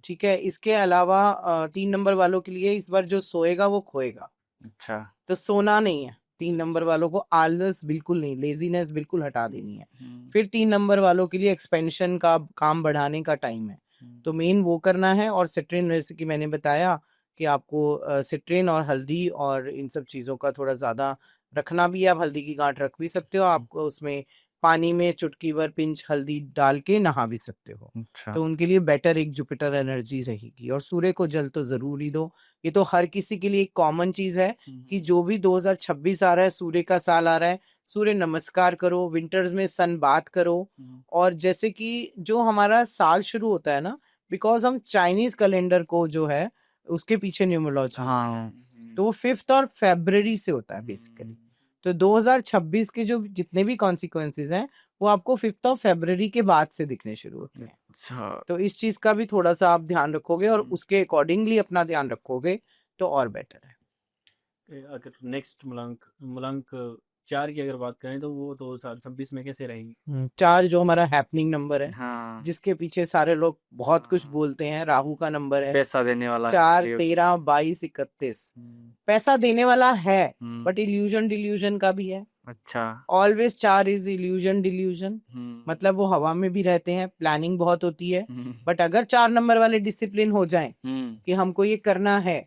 ठीक है। इसके अलावा 3 नंबर वालों के लिए इस बार जो सोएगा वो खोएगा। अच्छा। तो सोना नहीं है 3 नंबर वालों को, आलस बिल्कुल नहीं, लेजीनेस बिल्कुल हटा देनी है। फिर 3 नंबर वालों के लिए एक्सपेंशन का, काम बढ़ाने का टाइम है, तो मेन वो करना है। और सिट्रिन, जैसे कि मैंने बताया कि आपको सिट्रिन और हल्दी और इन सब चीज़ों का थोड़ा ज़्यादा रखना भी है। आप हल्दी की गांठ रख भी सकते हो, आपको उसमें पानी में चुटकी भर पिंच हल्दी डाल के नहा भी सकते हो। अच्छा। तो उनके लिए बेटर एक जुपिटर एनर्जी रहेगी। और सूर्य को जल तो जरूर ही दो, ये तो हर किसी के लिए एक कॉमन चीज है कि जो भी 2026 आ रहा है, सूर्य का साल आ रहा है, सूर्य नमस्कार करो, विंटर्स में सन बात करो। और जैसे कि जो हमारा साल शुरू होता है ना, बिकॉज हम चाइनीज कैलेंडर को जो है उसके पीछे न्यूमरोलॉजी, हाँ। तो वो 5th और February से होता है बेसिकली। तो 2026 के जो जितने भी कॉन्सिक्वेंसेज हैं वो आपको 5th ऑफ फरवरी के बाद से दिखने शुरू होते हैं। अच्छा। तो इस चीज का भी थोड़ा सा आप ध्यान रखोगे और उसके अकॉर्डिंगली अपना ध्यान रखोगे तो और बेटर है। अगर नेक्स्ट मलंक 4 की अगर बात करें तो वो 2026 में कैसे रहेगी? 4 जो हमारा हैपनिंग नंबर है, हाँ, जिसके पीछे सारे लोग बहुत कुछ हाँ। बोलते हैं, राहु का नंबर है। पैसा देने वाला 4 है। 13 22 31 हम्म, पैसा देने वाला है, हम्म, बट इल्यूजन डिल्यूजन का भी है। अच्छा। ऑलवेज 4 इज इल्यूजन डिल्यूजन, मतलब वो हवा में भी रहते हैं, प्लानिंग बहुत होती है। बट अगर 4 नंबर वाले डिसिप्लिन हो जाएं कि हमको ये करना है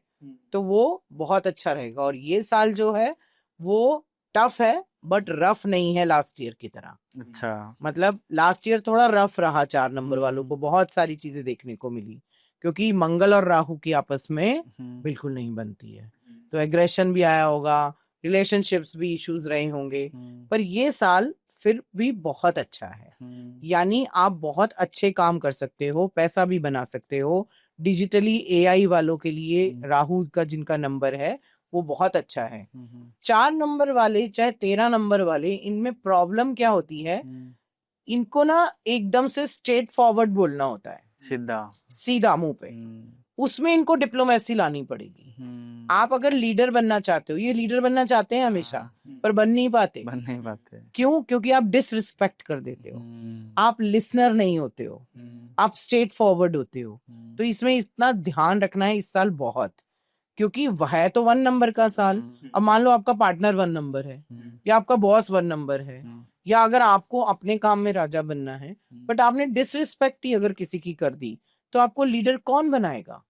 तो वो बहुत अच्छा रहेगा। और ये साल जो है वो टफ है बट रफ नहीं है लास्ट ईयर की तरह। अच्छा। मतलब लास्ट ईयर थोड़ा रफ रहा 4 नंबर वालों को, बहुत सारी चीजें देखने को मिली क्योंकि मंगल और राहु की आपस में बिल्कुल नहीं बनती है, तो एग्रेशन भी आया होगा, रिलेशनशिप्स भी इश्यूज रहे होंगे। पर ये साल फिर भी बहुत अच्छा है, यानी आप बहुत अच्छे काम कर सकते हो, पैसा भी बना सकते हो। डिजिटली एआई वालों के लिए राहु का जिनका नंबर है वो बहुत अच्छा है। 4 नंबर वाले चाहे 13 नंबर वाले, इनमें प्रॉब्लम क्या होती है, इनको ना एकदम से स्ट्रेट फॉरवर्ड बोलना होता है, सीधा मुंह पे। उसमें इनको डिप्लोमेसी लानी पड़ेगी। आप अगर लीडर बनना चाहते हो, ये लीडर बनना चाहते हैं हमेशा, पर बन नहीं पाते। क्यों? क्योंकि आप डिसरिस्पेक्ट कर देते हो, आप लिसनर नहीं होते हो, आप स्ट्रेट फॉरवर्ड होते हो। तो इसमें इतना ध्यान रखना है इस साल बहुत, क्योंकि वह है तो 1 नंबर का साल। अब मान लो आपका पार्टनर 1 नंबर है या आपका बॉस 1 नंबर है, या अगर आपको अपने काम में राजा बनना है बट आपने डिसरिस्पेक्ट ही अगर किसी की कर दी तो आपको लीडर कौन बनाएगा?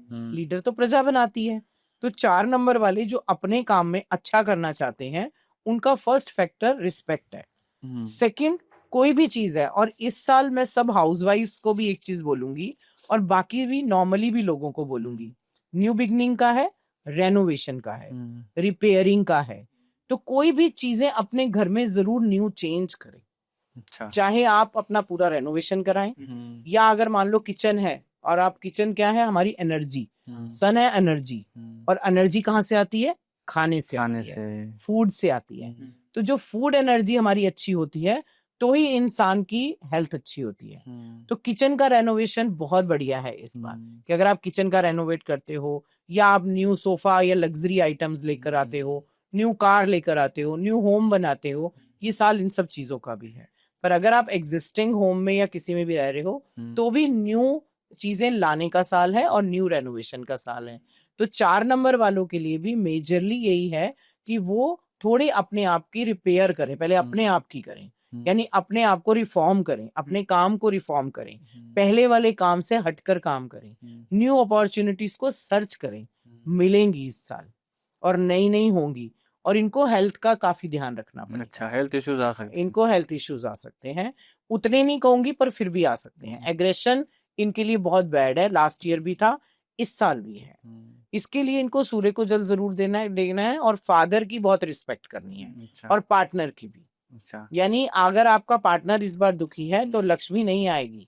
लीडर तो प्रजा बनाती है। तो 4 नंबर वाले जो अपने काम में अच्छा करना चाहते हैं उनका फर्स्ट फैक्टर रिस्पेक्ट है। सेकंड कोई भी चीज है, और इस साल मैं सब हाउसवाइफ्स को भी एक चीज बोलूंगी और बाकी भी नॉर्मली भी लोगों को बोलूंगी, न्यू बिगनिंग का है, रेनोवेशन का है, रिपेयरिंग का है। तो कोई भी चीजें अपने घर में जरूर न्यू चेंज करें। अच्छा। चाहे आप अपना पूरा रेनोवेशन कराएं, या अगर मान लो किचन है, और आप किचन क्या है, हमारी एनर्जी, सन है एनर्जी, और एनर्जी कहाँ से आती है? खाने से आती है, फूड से आती है। तो जो फूड एनर्जी हमारी अच्छी होती है तो ही इंसान की हेल्थ अच्छी होती है। तो किचन का रेनोवेशन बहुत बढ़िया है इस बार, कि अगर आप किचन का रेनोवेट करते हो, या आप न्यू सोफा या लग्जरी आइटम्स लेकर आते हो, न्यू कार लेकर आते हो, न्यू होम बनाते हो, ये साल इन सब चीजों का भी है। पर अगर आप एग्जिस्टिंग होम में या किसी में भी रह रहे हो तो भी न्यू चीजें लाने का साल है और न्यू रेनोवेशन का साल है। तो 4 नंबर वालों के लिए भी मेजरली यही है कि वो थोड़े अपने आप की रिपेयर करें, पहले अपने आप की करें, यानी अपने आप को रिफॉर्म करें, अपने काम को रिफॉर्म करें, पहले वाले काम से हटकर काम करें, न्यू अपॉर्चुनिटीज को सर्च करें, मिलेंगी इस साल और नई नई होंगी। और इनको हेल्थ का काफी ध्यान रखना पड़ेगा। अच्छा, हेल्थ इश्यूज आ सकते हैं। इनको हेल्थ इश्यूज आ सकते हैं, उतने नहीं कहूंगी पर फिर भी आ सकते हैं। एग्रेशन इनके लिए बहुत बैड है, लास्ट ईयर भी था, इस साल भी है। इसके लिए इनको सूर्य को जल जरूर देना है और फादर की बहुत रिस्पेक्ट करनी है। अच्छा। और पार्टनर की भी। अच्छा। यानी अगर आपका पार्टनर इस बार दुखी है तो लक्ष्मी नहीं आएगी,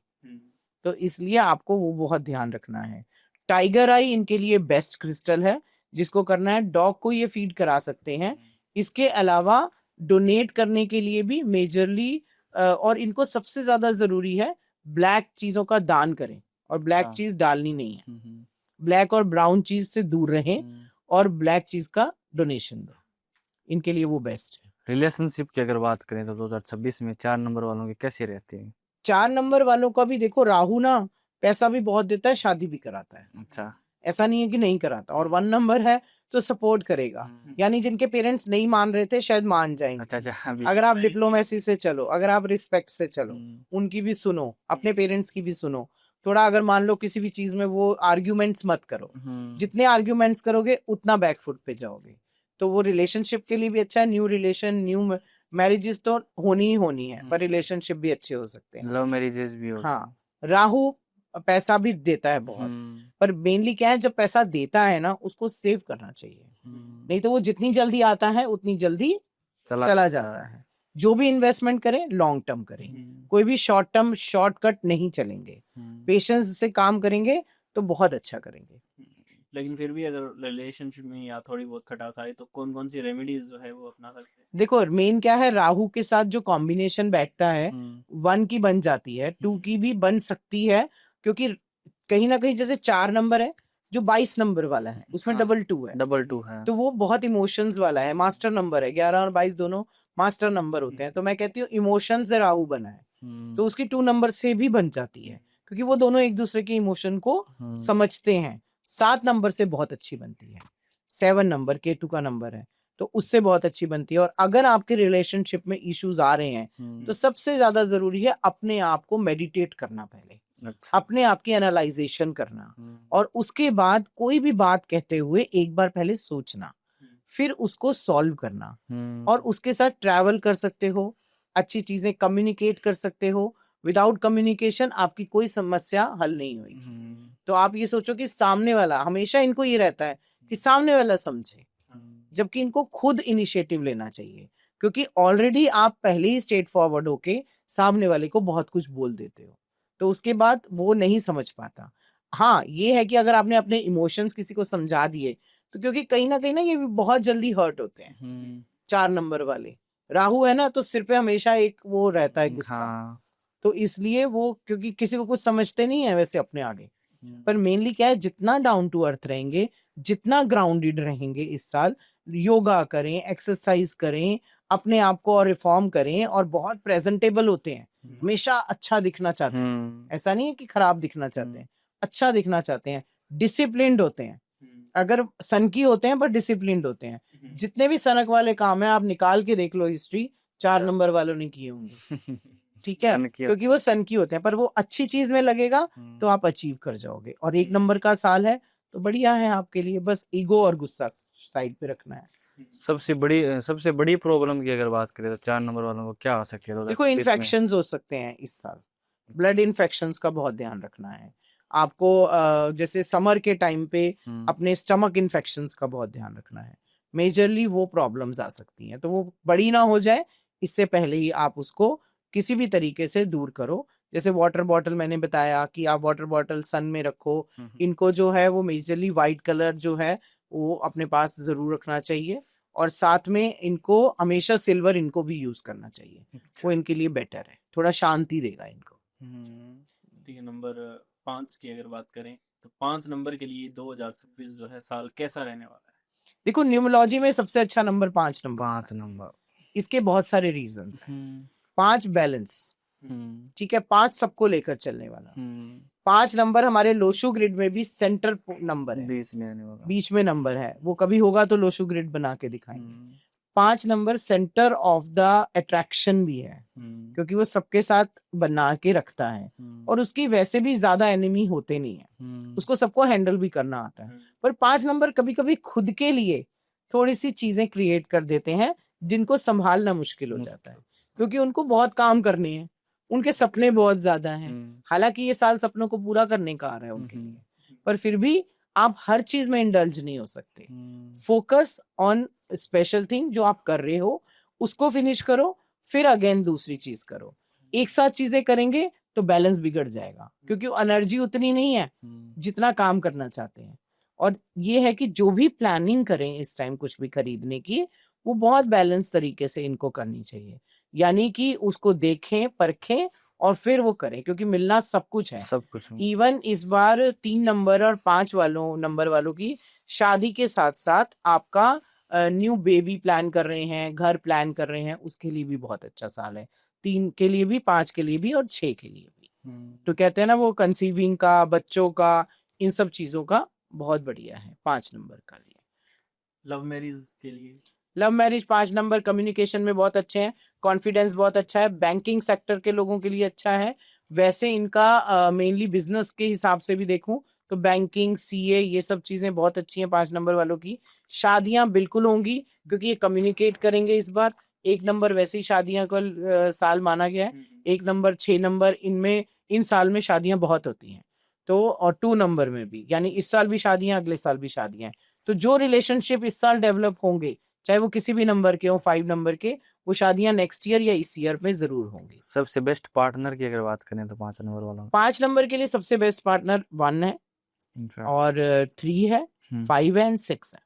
तो इसलिए आपको वो बहुत ध्यान रखना है। टाइगर आई इनके लिए बेस्ट क्रिस्टल है, जिसको करना है डॉग को ये फीड करा सकते हैं। इसके अलावा डोनेट करने के लिए भी मेजरली, और इनको सबसे ज्यादा जरूरी है ब्लैक चीजों का दान करें, और ब्लैक चीज डालनी नहीं है, ब्लैक और ब्राउन चीज से दूर रहें और ब्लैक चीज का डोनेशन दो, इनके लिए वो बेस्ट है। रिलेशनशिप की अगर बात करें तो 2026 में 4 नंबर वालों की कैसी रहती है? 4 नंबर वालों का भी देखो, राहु ना पैसा भी बहुत देता है, शादी भी कराता है। अच्छा। ऐसा नहीं है कि नहीं कराता। और 1 नंबर है तो सपोर्ट करेगा, यानी जिनके पेरेंट्स नहीं मान रहे थे शायद मान जाएंगे। अच्छा। अगर आप डिप्लोमेसी से चलो, अगर आप रिस्पेक्ट से चलो, उनकी भी सुनो, अपने पेरेंट्स की भी सुनो थोड़ा। अगर मान लो किसी भी चीज में वो आर्ग्यूमेंट्स मत करो, जितने आर्ग्यूमेंट्स करोगे उतना बैकफुट पे जाओगे। तो वो रिलेशनशिप के लिए भी अच्छा है। न्यू रिलेशन, न्यू मैरिजेस तो होनी ही होनी है, पर रिलेशनशिप भी अच्छे हो सकते हैं, लव मैरिजेस भी होती हैं। हाँ। राहु पैसा भी देता है बहुत, पर मेनली क्या है, जब पैसा देता है ना उसको सेव करना चाहिए, नहीं तो वो जितनी जल्दी आता है उतनी जल्दी चला जाता है। जो भी इन्वेस्टमेंट करें लॉन्ग टर्म करें, कोई भी शॉर्ट टर्म शॉर्टकट नहीं चलेंगे, पेशेंस से काम करेंगे तो बहुत अच्छा करेंगे। लेकिन फिर भी अगर रिलेशनशिप में या थोड़ी बहुत खटास आए तो कौन कौन सी रेमेडीज जो है वो अपना सकते हैं? देखो मेन क्या है, राहु के साथ जो कॉम्बिनेशन बैठता है 1 की बन जाती है, 2 की भी बन सकती है, क्योंकि कहीं ना कहीं जैसे 4 नंबर है जो 22 नंबर वाला है, उसमें हाँ, डबल 2 है, डबल 2 है। तो वो बहुत इमोशंस वाला है, मास्टर नंबर है, 11 और 22 दोनों मास्टर नंबर होते हैं, तो मैं कहती हूँ इमोशन से राहु बना है, तो उसकी 2 नंबर से भी बन जाती है, क्योंकि वो दोनों एक दूसरे के इमोशन को समझते हैं। 7 नंबर से बहुत अच्छी बनती है, 7 नंबर केतु का नंबर है, तो उससे बहुत अच्छी बनती है। और अगर आपके रिलेशनशिप में इश्यूज आ रहे हैं तो सबसे ज्यादा जरूरी है अपने आप को मेडिटेट करना, पहले अच्छा। अपने आप की एनालाइजेशन करना, और उसके बाद कोई भी बात कहते हुए एक बार पहले सोचना, फिर उसको सॉल्व करना, और उसके साथ ट्रैवल कर सकते हो, अच्छी चीजें कम्युनिकेट कर सकते हो। विदाउट कम्युनिकेशन आपकी कोई समस्या हल नहीं होगी। तो आप ये सोचो कि सामने वाला, हमेशा इनको ये रहता है कि सामने वाला समझे, जबकि इनको खुद इनिशिएटिव लेना चाहिए, क्योंकि ऑलरेडी आप पहले ही स्ट्रेट फॉरवर्ड होके सामने वाले को बहुत कुछ बोल देते हो, तो उसके बाद वो नहीं समझ पाता। हाँ, ये है कि अगर आपने अपने इमोशंस किसी को समझा दिए, तो क्योंकि कहीं ना ये भी बहुत जल्दी हर्ट होते हैं 4 नंबर वाले, राहु है ना, तो सिर पे हमेशा एक वो रहता है गुस्सा, हाँ। तो इसलिए वो, क्योंकि किसी को कुछ समझते नहीं है वैसे अपने आगे, पर मेनली क्या है, जितना डाउन टू अर्थ रहेंगे, जितना ग्राउंडेड रहेंगे इस साल, योगा करें, एक्सरसाइज करें, अपने आप को और रिफॉर्म करें, और बहुत प्रेजेंटेबल होते हैं, हमेशा अच्छा दिखना चाहते हैं, ऐसा नहीं है कि खराब दिखना चाहते हैं, अच्छा दिखना चाहते हैं, डिसिप्लिन्ड होते हैं, अगर सनकी होते हैं पर डिसिप्लिन्ड होते हैं। जितने भी सनक वाले काम है आप निकाल के देख लो हिस्ट्री, 4 नंबर वालों ने किए होंगे, ठीक है, क्योंकि वो सनकी होते हैं, पर वो अच्छी चीज में लगेगा तो आप अचीव कर जाओगे। और 1 नंबर का साल है तो बढ़िया है आपके लिए, बस ईगो और गुस्सा साइड पे रखना है। सबसे बड़ी प्रॉब्लम की अगर बात करें तो 4 नंबर वालों को क्या हो सकती है देखो 2026 में? इन्फेक्शंस हो सकते हैं इस साल, ब्लड इन्फेक्शंस का बहुत ध्यान रखना है आपको। जैसे समर के टाइम पे अपने स्टमक इन्फेक्शंस का बहुत ध्यान रखना है, मेजरली वो प्रॉब्लम्स आ सकती हैं, तो वो बड़ी ना हो जाए इससे पहले ही आप उसको किसी भी तरीके से दूर करो। जैसे वाटर बॉटल मैंने बताया कि आप वाटर बॉटल सन में रखो, इनको जो है वो मेजरली वाइट कलर जो है वो अपने पास जरूर रखना चाहिए, और साथ में इनको हमेशा सिल्वर इनको भी यूज करना चाहिए, वो इनके लिए बेटर है, थोड़ा शांति देगा इनको। ठीक है, नंबर 5 की अगर बात करें तो 5 नंबर के लिए 2026 जो है साल कैसा रहने वाला है? देखो न्यूमरोलॉजी में सबसे अच्छा नंबर 5 नंबर, 5 नंबर। इसके बहुत सारे रीजंस हैं। 5 बैलेंस, ठीक है, 5 सबको लेकर चलने वाला। 5 नंबर हमारे लोशु ग्रिड में भी सेंटर नंबर है, बीच में आने वाला। बीच में नंबर है, वो कभी होगा तो लोशु ग्रिड बना के दिखाएंगे। 5 number centre of the attraction भी है, क्योंकि वो सबके साथ बना के रखता है, और उसकी वैसे भी ज्यादा एनिमी होते नहीं है, उसको सबको हैंडल भी करना आता है। पर 5 नंबर कभी कभी खुद के लिए थोड़ी सी चीजें क्रिएट कर देते हैं जिनको संभालना मुश्किल हो जाता है, क्योंकि उनको बहुत काम करने हैं, उनके सपने बहुत ज्यादा हैं। हालांकि ये साल सपनों को पूरा करने का आ रहा है उनके लिए, पर फिर भी आप हर चीज में इंडल्ज नहीं हो सकते। फोकस ऑन स्पेशल थिंग जो आप कर रहे हो उसको फिनिश करो, फिर अगेन दूसरी चीज करो। एक साथ चीजें करेंगे तो बैलेंस बिगड़ जाएगा, क्योंकि एनर्जी उतनी नहीं है जितना काम करना चाहते हैं। और ये है कि जो भी प्लानिंग करें इस टाइम कुछ भी खरीदने की, वो बहुत बैलेंस तरीके से इनको करनी चाहिए, यानी कि उसको देखें परखें और फिर वो करें, क्योंकि मिलना सब कुछ है। सब कुछ। इवन इस बार 3 नंबर और 5 नंबर वालों की शादी के साथ साथ आपका न्यू बेबी प्लान कर रहे हैं, घर प्लान कर रहे हैं, उसके लिए भी बहुत अच्छा साल है। 3 के लिए भी, 5 के लिए भी और 6 के लिए भी। तो कहते हैं ना वो कंसीविंग का, बच्चों का, इन सब चीजों का बहुत बढ़िया है 5 नंबर का लिए। लव मैरिज के लिए, लव मैरिज 5 नंबर कम्युनिकेशन में बहुत अच्छे हैं, कॉन्फिडेंस बहुत अच्छा है, बैंकिंग सेक्टर के लोगों के लिए अच्छा है। वैसे इनका मेनली बिजनेस के हिसाब से भी देखूं तो बैंकिंग, सीए, ये सब चीजें बहुत अच्छी हैं 5 नंबर वालों की। शादियां बिल्कुल होंगी क्योंकि ये कम्युनिकेट करेंगे इस बार। 1 नंबर वैसे ही शादियां का साल माना गया है, 1 नंबर 6 नंबर, इनमें इन साल में शादियां बहुत होती हैं। तो और 2 नंबर में भी, यानी इस साल भी शादियां, अगले साल भी शादियां। तो जो रिलेशनशिप इस साल डेवलप होंगे, चाहे वो किसी भी नंबर के हो, 5 नंबर के, वो शादियां नेक्स्ट ईयर या इस ईयर में जरूर होंगी। सबसे बेस्ट पार्टनर की अगर बात करें तो 5 नंबर वाला, 5 नंबर के लिए सबसे बेस्ट पार्टनर 1 है और 3 है 5 है एंड 6 है।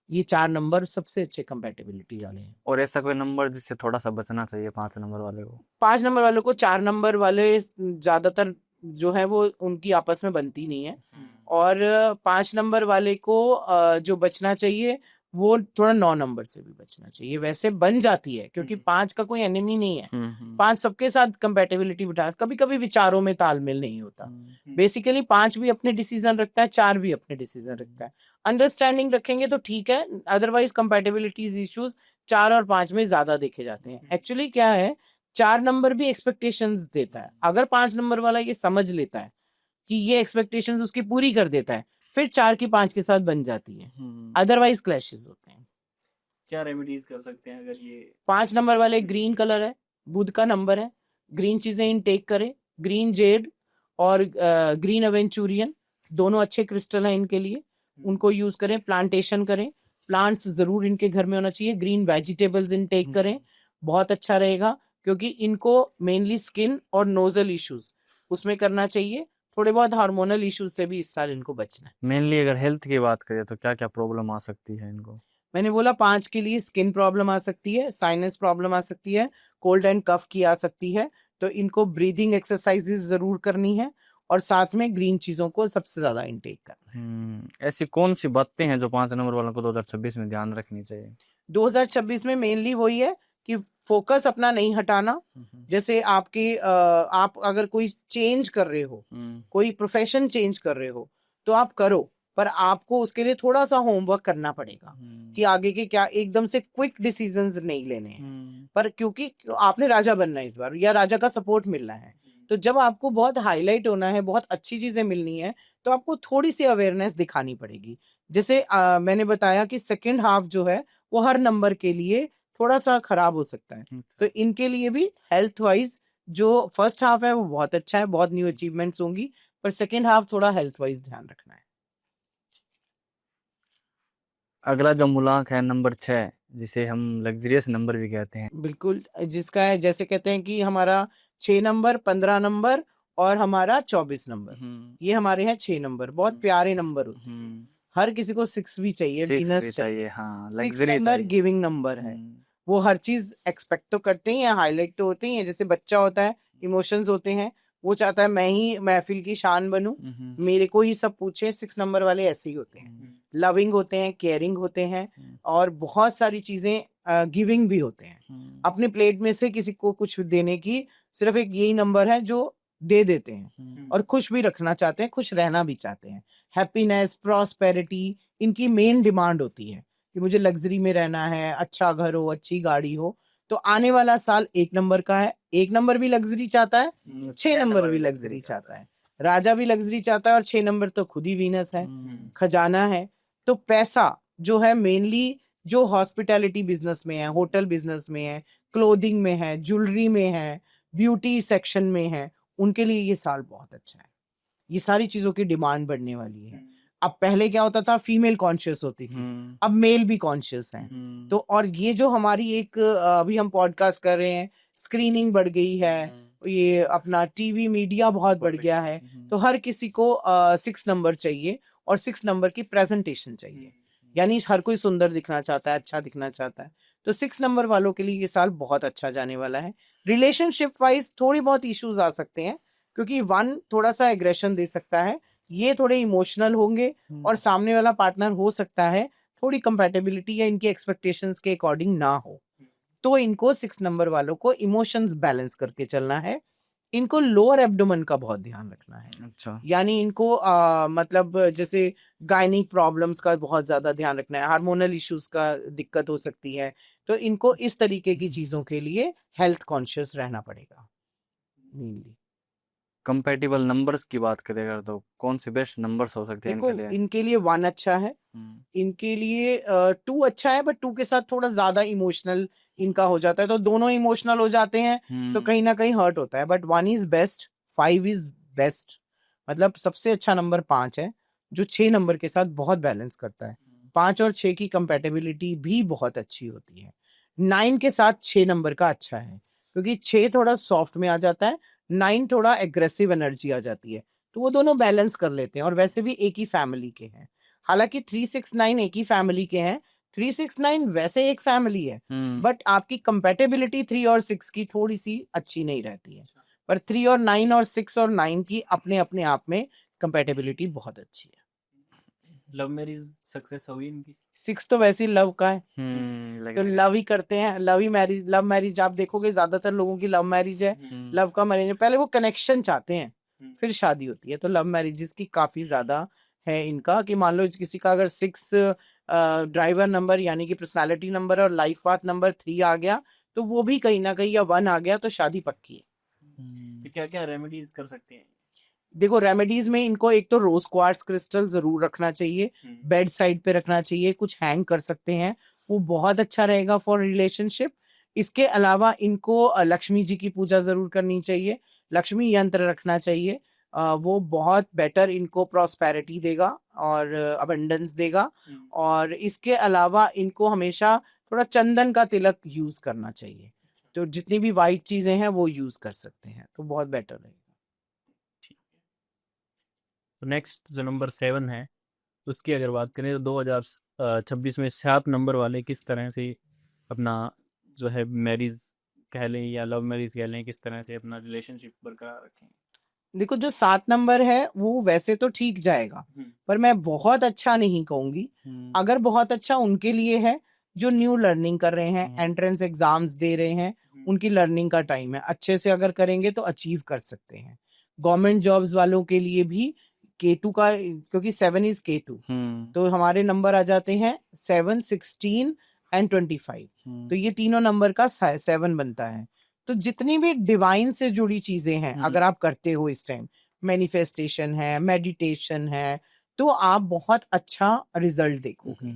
ये 4 नंबर सबसे अच्छे कंपैटिबिलिटी वाले हैं। और ऐसा कोई नंबर जिससे थोड़ा सा बचना चाहिए 5 नंबर वाले को? 5 नंबर वालों को 4 नंबर वाले ज्यादातर जो है वो उनकी आपस में बनती नहीं है, और 5 नंबर वाले को जो बचना चाहिए वो थोड़ा 9 नंबर से भी बचना चाहिए। वैसे बन जाती है क्योंकि 5 का कोई एनिमी नहीं है, 5 सबके साथ कंपैटिबिलिटी बिठा, कभी कभी विचारों में तालमेल नहीं होता। बेसिकली 5 भी अपने डिसीजन रखता है, 4 भी अपने डिसीजन रखता है। अंडरस्टैंडिंग रखेंगे तो ठीक है, अदरवाइज कंपैटिबिलिटीज इश्यूज 4 और 5 में ज्यादा देखे जाते हैं। एक्चुअली क्या है, 4 नंबर भी एक्सपेक्टेशंस देता है। अगर 5 नंबर वाला ये समझ लेता है कि ये एक्सपेक्टेशंस उसकी पूरी कर देता है, फिर 4 की 5 के साथ बन जाती है, अदरवाइज क्लैशेस होते हैं। क्या रेमेडीज कर सकते हैं अगर ये 5 नंबर वाले? ग्रीन कलर है, बुध का नंबर है, ग्रीन चीजें इनटेक करें। ग्रीन जेड और ग्रीन एवेंचुरियन दोनों अच्छे क्रिस्टल हैं इनके लिए, उनको यूज करें। प्लांटेशन करें, प्लांट्स जरूर इनके घर में होना चाहिए। ग्रीन वेजिटेबल्स इनटेक करें, बहुत अच्छा रहेगा, क्योंकि इनको मेनली स्किन और नोजल इश्यूज उसमें करना चाहिए। थोड़े बहुत हार्मोनल इश्यूज से भी इस साल इनको बचना है। मेनली अगर हेल्थ की बात करें तो क्या क्या प्रॉब्लम आ सकती है इनको? मैंने बोला 5 के लिए स्किन प्रॉब्लम आ सकती है, साइनस प्रॉब्लम आ सकती है, कोल्ड एंड कफ की आ सकती है। तो इनको ब्रीदिंग एक्सरसाइजेस जरूर करनी है, और साथ में ग्रीन चीजों को सबसे ज्यादा इनटेक करना है। ऐसी कौन सी बातें हैं जो 5 नंबर वालों को 2026 में ध्यान रखनी चाहिए? 2026 में मेनली वही है कि फोकस अपना नहीं हटाना। जैसे आपके आप अगर कोई चेंज कर रहे हो, कोई प्रोफेशन चेंज कर रहे हो, तो आप करो, पर आपको उसके लिए थोड़ा सा होमवर्क करना पड़ेगा कि आगे के क्या, एकदम से क्विक डिसीजंस नहीं लेने हैं। पर क्योंकि आपने राजा बनना है इस बार, या राजा का सपोर्ट मिलना है, तो जब आपको बहुत हाईलाइट होना है, बहुत अच्छी चीजें मिलनी है, तो आपको थोड़ी सी अवेयरनेस दिखानी पड़ेगी। जैसे मैंने बताया कि सेकेंड हाफ जो है वो हर नंबर के लिए थोड़ा सा खराब हो सकता है। तो इनके लिए भी हेल्थ वाइज जो फर्स्ट हाफ है वो बहुत अच्छा है, बहुत न्यू अचीवमेंट्स होंगी, पर सेकेंड हाफ थोड़ा हेल्थ वाइज ध्यान रखना है। अगला जो मूलांक है नंबर 6, जिसे हम लग्जरियस नंबर भी कहते हैं। बिल्कुल, जिसका है जैसे कहते हैं कि हमारा 6 नंबर, 15 नंबर और हमारा 24 नंबर, ये हमारे हैं 6 नंबर। बहुत प्यारे नंबर होते हैं, हर किसी को 6 भी चाहिए, 6 भी वीनस चाहिए, हाँ, 6 लग्जरी नंबर चाहिए। गिविंग नंबर है। वो हर चीज एक्सपेक्ट तो करते ही हैं, हाईलाइट तो होते ही हैं। जैसे बच्चा होता है, इमोशंस होते हैं, वो चाहता है मैं ही महफिल की शान बनूं, मेरे को ही सब पूछे। 6 नंबर वाले ऐसे ही होते हैं, लविंग होते हैं, केयरिंग होते हैं, और बहुत सारी चीजें गिविंग भी होते हैं। अपने प्लेट में से किसी को कुछ देने की सिर्फ एक यही नंबर है जो दे देते हैं, और खुश भी रखना चाहते हैं, खुश रहना भी चाहते हैं। हैप्पीनेस, प्रॉस्पेरिटी इनकी मेन डिमांड होती है कि मुझे लग्जरी में रहना है, अच्छा घर हो, अच्छी गाड़ी हो। तो आने वाला साल 1 नंबर का है, 1 नंबर भी लग्जरी चाहता है, 6 नंबर भी लग्जरी चाहता है, राजा भी लग्जरी चाहता है, और 6 नंबर तो खुद ही वीनस है, खजाना है। तो पैसा जो है मेनली जो हॉस्पिटैलिटी बिजनेस में है, होटल बिजनेस में है, क्लोथिंग में है, ज्वेलरी में है, ब्यूटी सेक्शन में है, उनके लिए ये साल बहुत अच्छा है। ये सारी चीजों की डिमांड बढ़ने वाली है। अब पहले क्या होता था, फीमेल कॉन्शियस होती थी, अब मेल भी कॉन्शियस हैं। तो और ये जो हमारी एक अभी हम पॉडकास्ट कर रहे हैं, स्क्रीनिंग बढ़ गई है, ये अपना टीवी मीडिया बहुत बढ़ गया है, तो हर किसी को 6 नंबर चाहिए, और 6 नंबर की प्रेजेंटेशन चाहिए। यानी हर कोई सुंदर दिखना चाहता है, अच्छा दिखना चाहता है। तो 6 नंबर वालों के लिए ये साल बहुत अच्छा जाने वाला है। रिलेशनशिप वाइज थोड़ी बहुत इश्यूज आ सकते हैं, क्योंकि 1 थोड़ा सा एग्रेशन दे सकता है, ये थोड़े इमोशनल होंगे, और सामने वाला पार्टनर हो सकता है थोड़ी कंपैटिबिलिटी या इनकी एक्सपेक्टेशंस के अकॉर्डिंग ना हो। तो इनको 6 नंबर वालों को इमोशंस बैलेंस करके चलना है। इनको लोअर एब्डोमेन का बहुत ध्यान रखना है। अच्छा, यानी इनको मतलब जैसे गायनिक प्रॉब्लम्स का बहुत ज्यादा ध्यान रखना है, हार्मोनल इश्यूज का दिक्कत हो सकती है। तो इनको इस तरीके की चीजों के लिए हेल्थ कॉन्शियस रहना पड़ेगा मेनली। कंपैटिबल नंबर्स की बात करें अगर तो कौन से बेस्ट नंबर्स हो सकते हैं देखो, इनके लिए? इनके लिए 1 अच्छा है, इनके लिए 2 अच्छा है, बट 2 के साथ थोड़ा ज्यादा इमोशनल इनका हो जाता है। तो दोनों इमोशनल हो जाते हैं, तो कहीं ना कहीं हर्ट होता है। But 1 is best, 5 is best. मतलब सबसे अच्छा नंबर 5 है, जो 6 नंबर के साथ बहुत बैलेंस करता है। 5 और 6 की कंपैटिबिलिटी भी बहुत अच्छी होती है। 9 के साथ 6 नंबर का अच्छा है, क्योंकि 6 थोड़ा सॉफ्ट में आ जाता है, 9 थोड़ा एग्रेसिव एनर्जी आ जाती है, तो वो दोनों बैलेंस कर लेते हैं, और वैसे भी एक ही फैमिली के हैं। हालांकि 369 एक ही फैमिली के हैं, 369 वैसे एक फैमिली है, बट आपकी कंपेटेबिलिटी 3 और 6 की थोड़ी सी अच्छी नहीं रहती है, पर 3 और 9 और 6 और 9 की अपने अपने आप में कंपेटेबिलिटी बहुत अच्छी है। लव मैरिज सक्सेस हुई इनकी? 6 तो वैसे ही लव का है, लग तो रहा है। लव ही करते हैं, लव मैरिज आप देखोगे ज्यादातर लोगों की लव मैरिज है, लव का मैरिज है, पहले वो कनेक्शन चाहते हैं फिर शादी होती है। तो लव मैरिजेस की काफी ज्यादा है इनका, कि मान लो किसी का अगर 6 ड्राइवर नंबर यानी कि पर्सनालिटी नंबर और लाइफ पाथ नंबर 3 आ गया, तो वो भी कहीं ना कहीं, या 1 आ गया, तो शादी पक्की है। तो क्या क्या रेमेडीज कर सकते हैं? देखो रेमेडीज में इनको एक तो रोज क्वार्ट्स क्रिस्टल जरूर रखना चाहिए, बेड साइड पे रखना चाहिए, कुछ हैंग कर सकते हैं, वो बहुत अच्छा रहेगा फॉर रिलेशनशिप। इसके अलावा इनको लक्ष्मी जी की पूजा जरूर करनी चाहिए, लक्ष्मी यंत्र रखना चाहिए, वो बहुत बेटर इनको प्रॉस्पेरिटी देगा और अबंडेंस देगा। और इसके अलावा इनको हमेशा थोड़ा चंदन का तिलक यूज करना चाहिए, तो जितनी भी वाइट चीजें हैं वो यूज कर सकते हैं, तो बहुत बेटर रहेगा। तो नेक्स्ट जो नंबर 7 है उसकी अगर बात करें तो 2026 में 7 नंबर वाले किस तरह से अपना जो है मैरिज कह लें या लव मैरिज कह लें, किस तरह से अपना रिलेशनशिप बरकरार रखें? देखो जो 7 नंबर है वो वैसे तो ठीक जाएगा, पर मैं बहुत अच्छा नहीं कहूंगी। अगर बहुत अच्छा उनके लिए है जो न्यू लर्निंग कर रहे हैं, एंट्रेंस एग्जाम्स दे रहे हैं, उनकी लर्निंग का टाइम है, अच्छे से अगर करेंगे तो अचीव कर सकते हैं। गवर्नमेंट जॉब्स वालों के लिए भी K2 का, क्योंकि 7 इज K2, तो हमारे नंबर आ जाते हैं 7, 16 एंड 25, तो ये तीनों नंबर का 7 बनता है। तो जितनी भी डिवाइन से जुड़ी चीजें हैं अगर आप करते हो इस टाइम, मैनिफेस्टेशन है, मेडिटेशन है, तो आप बहुत अच्छा रिजल्ट देखोगे।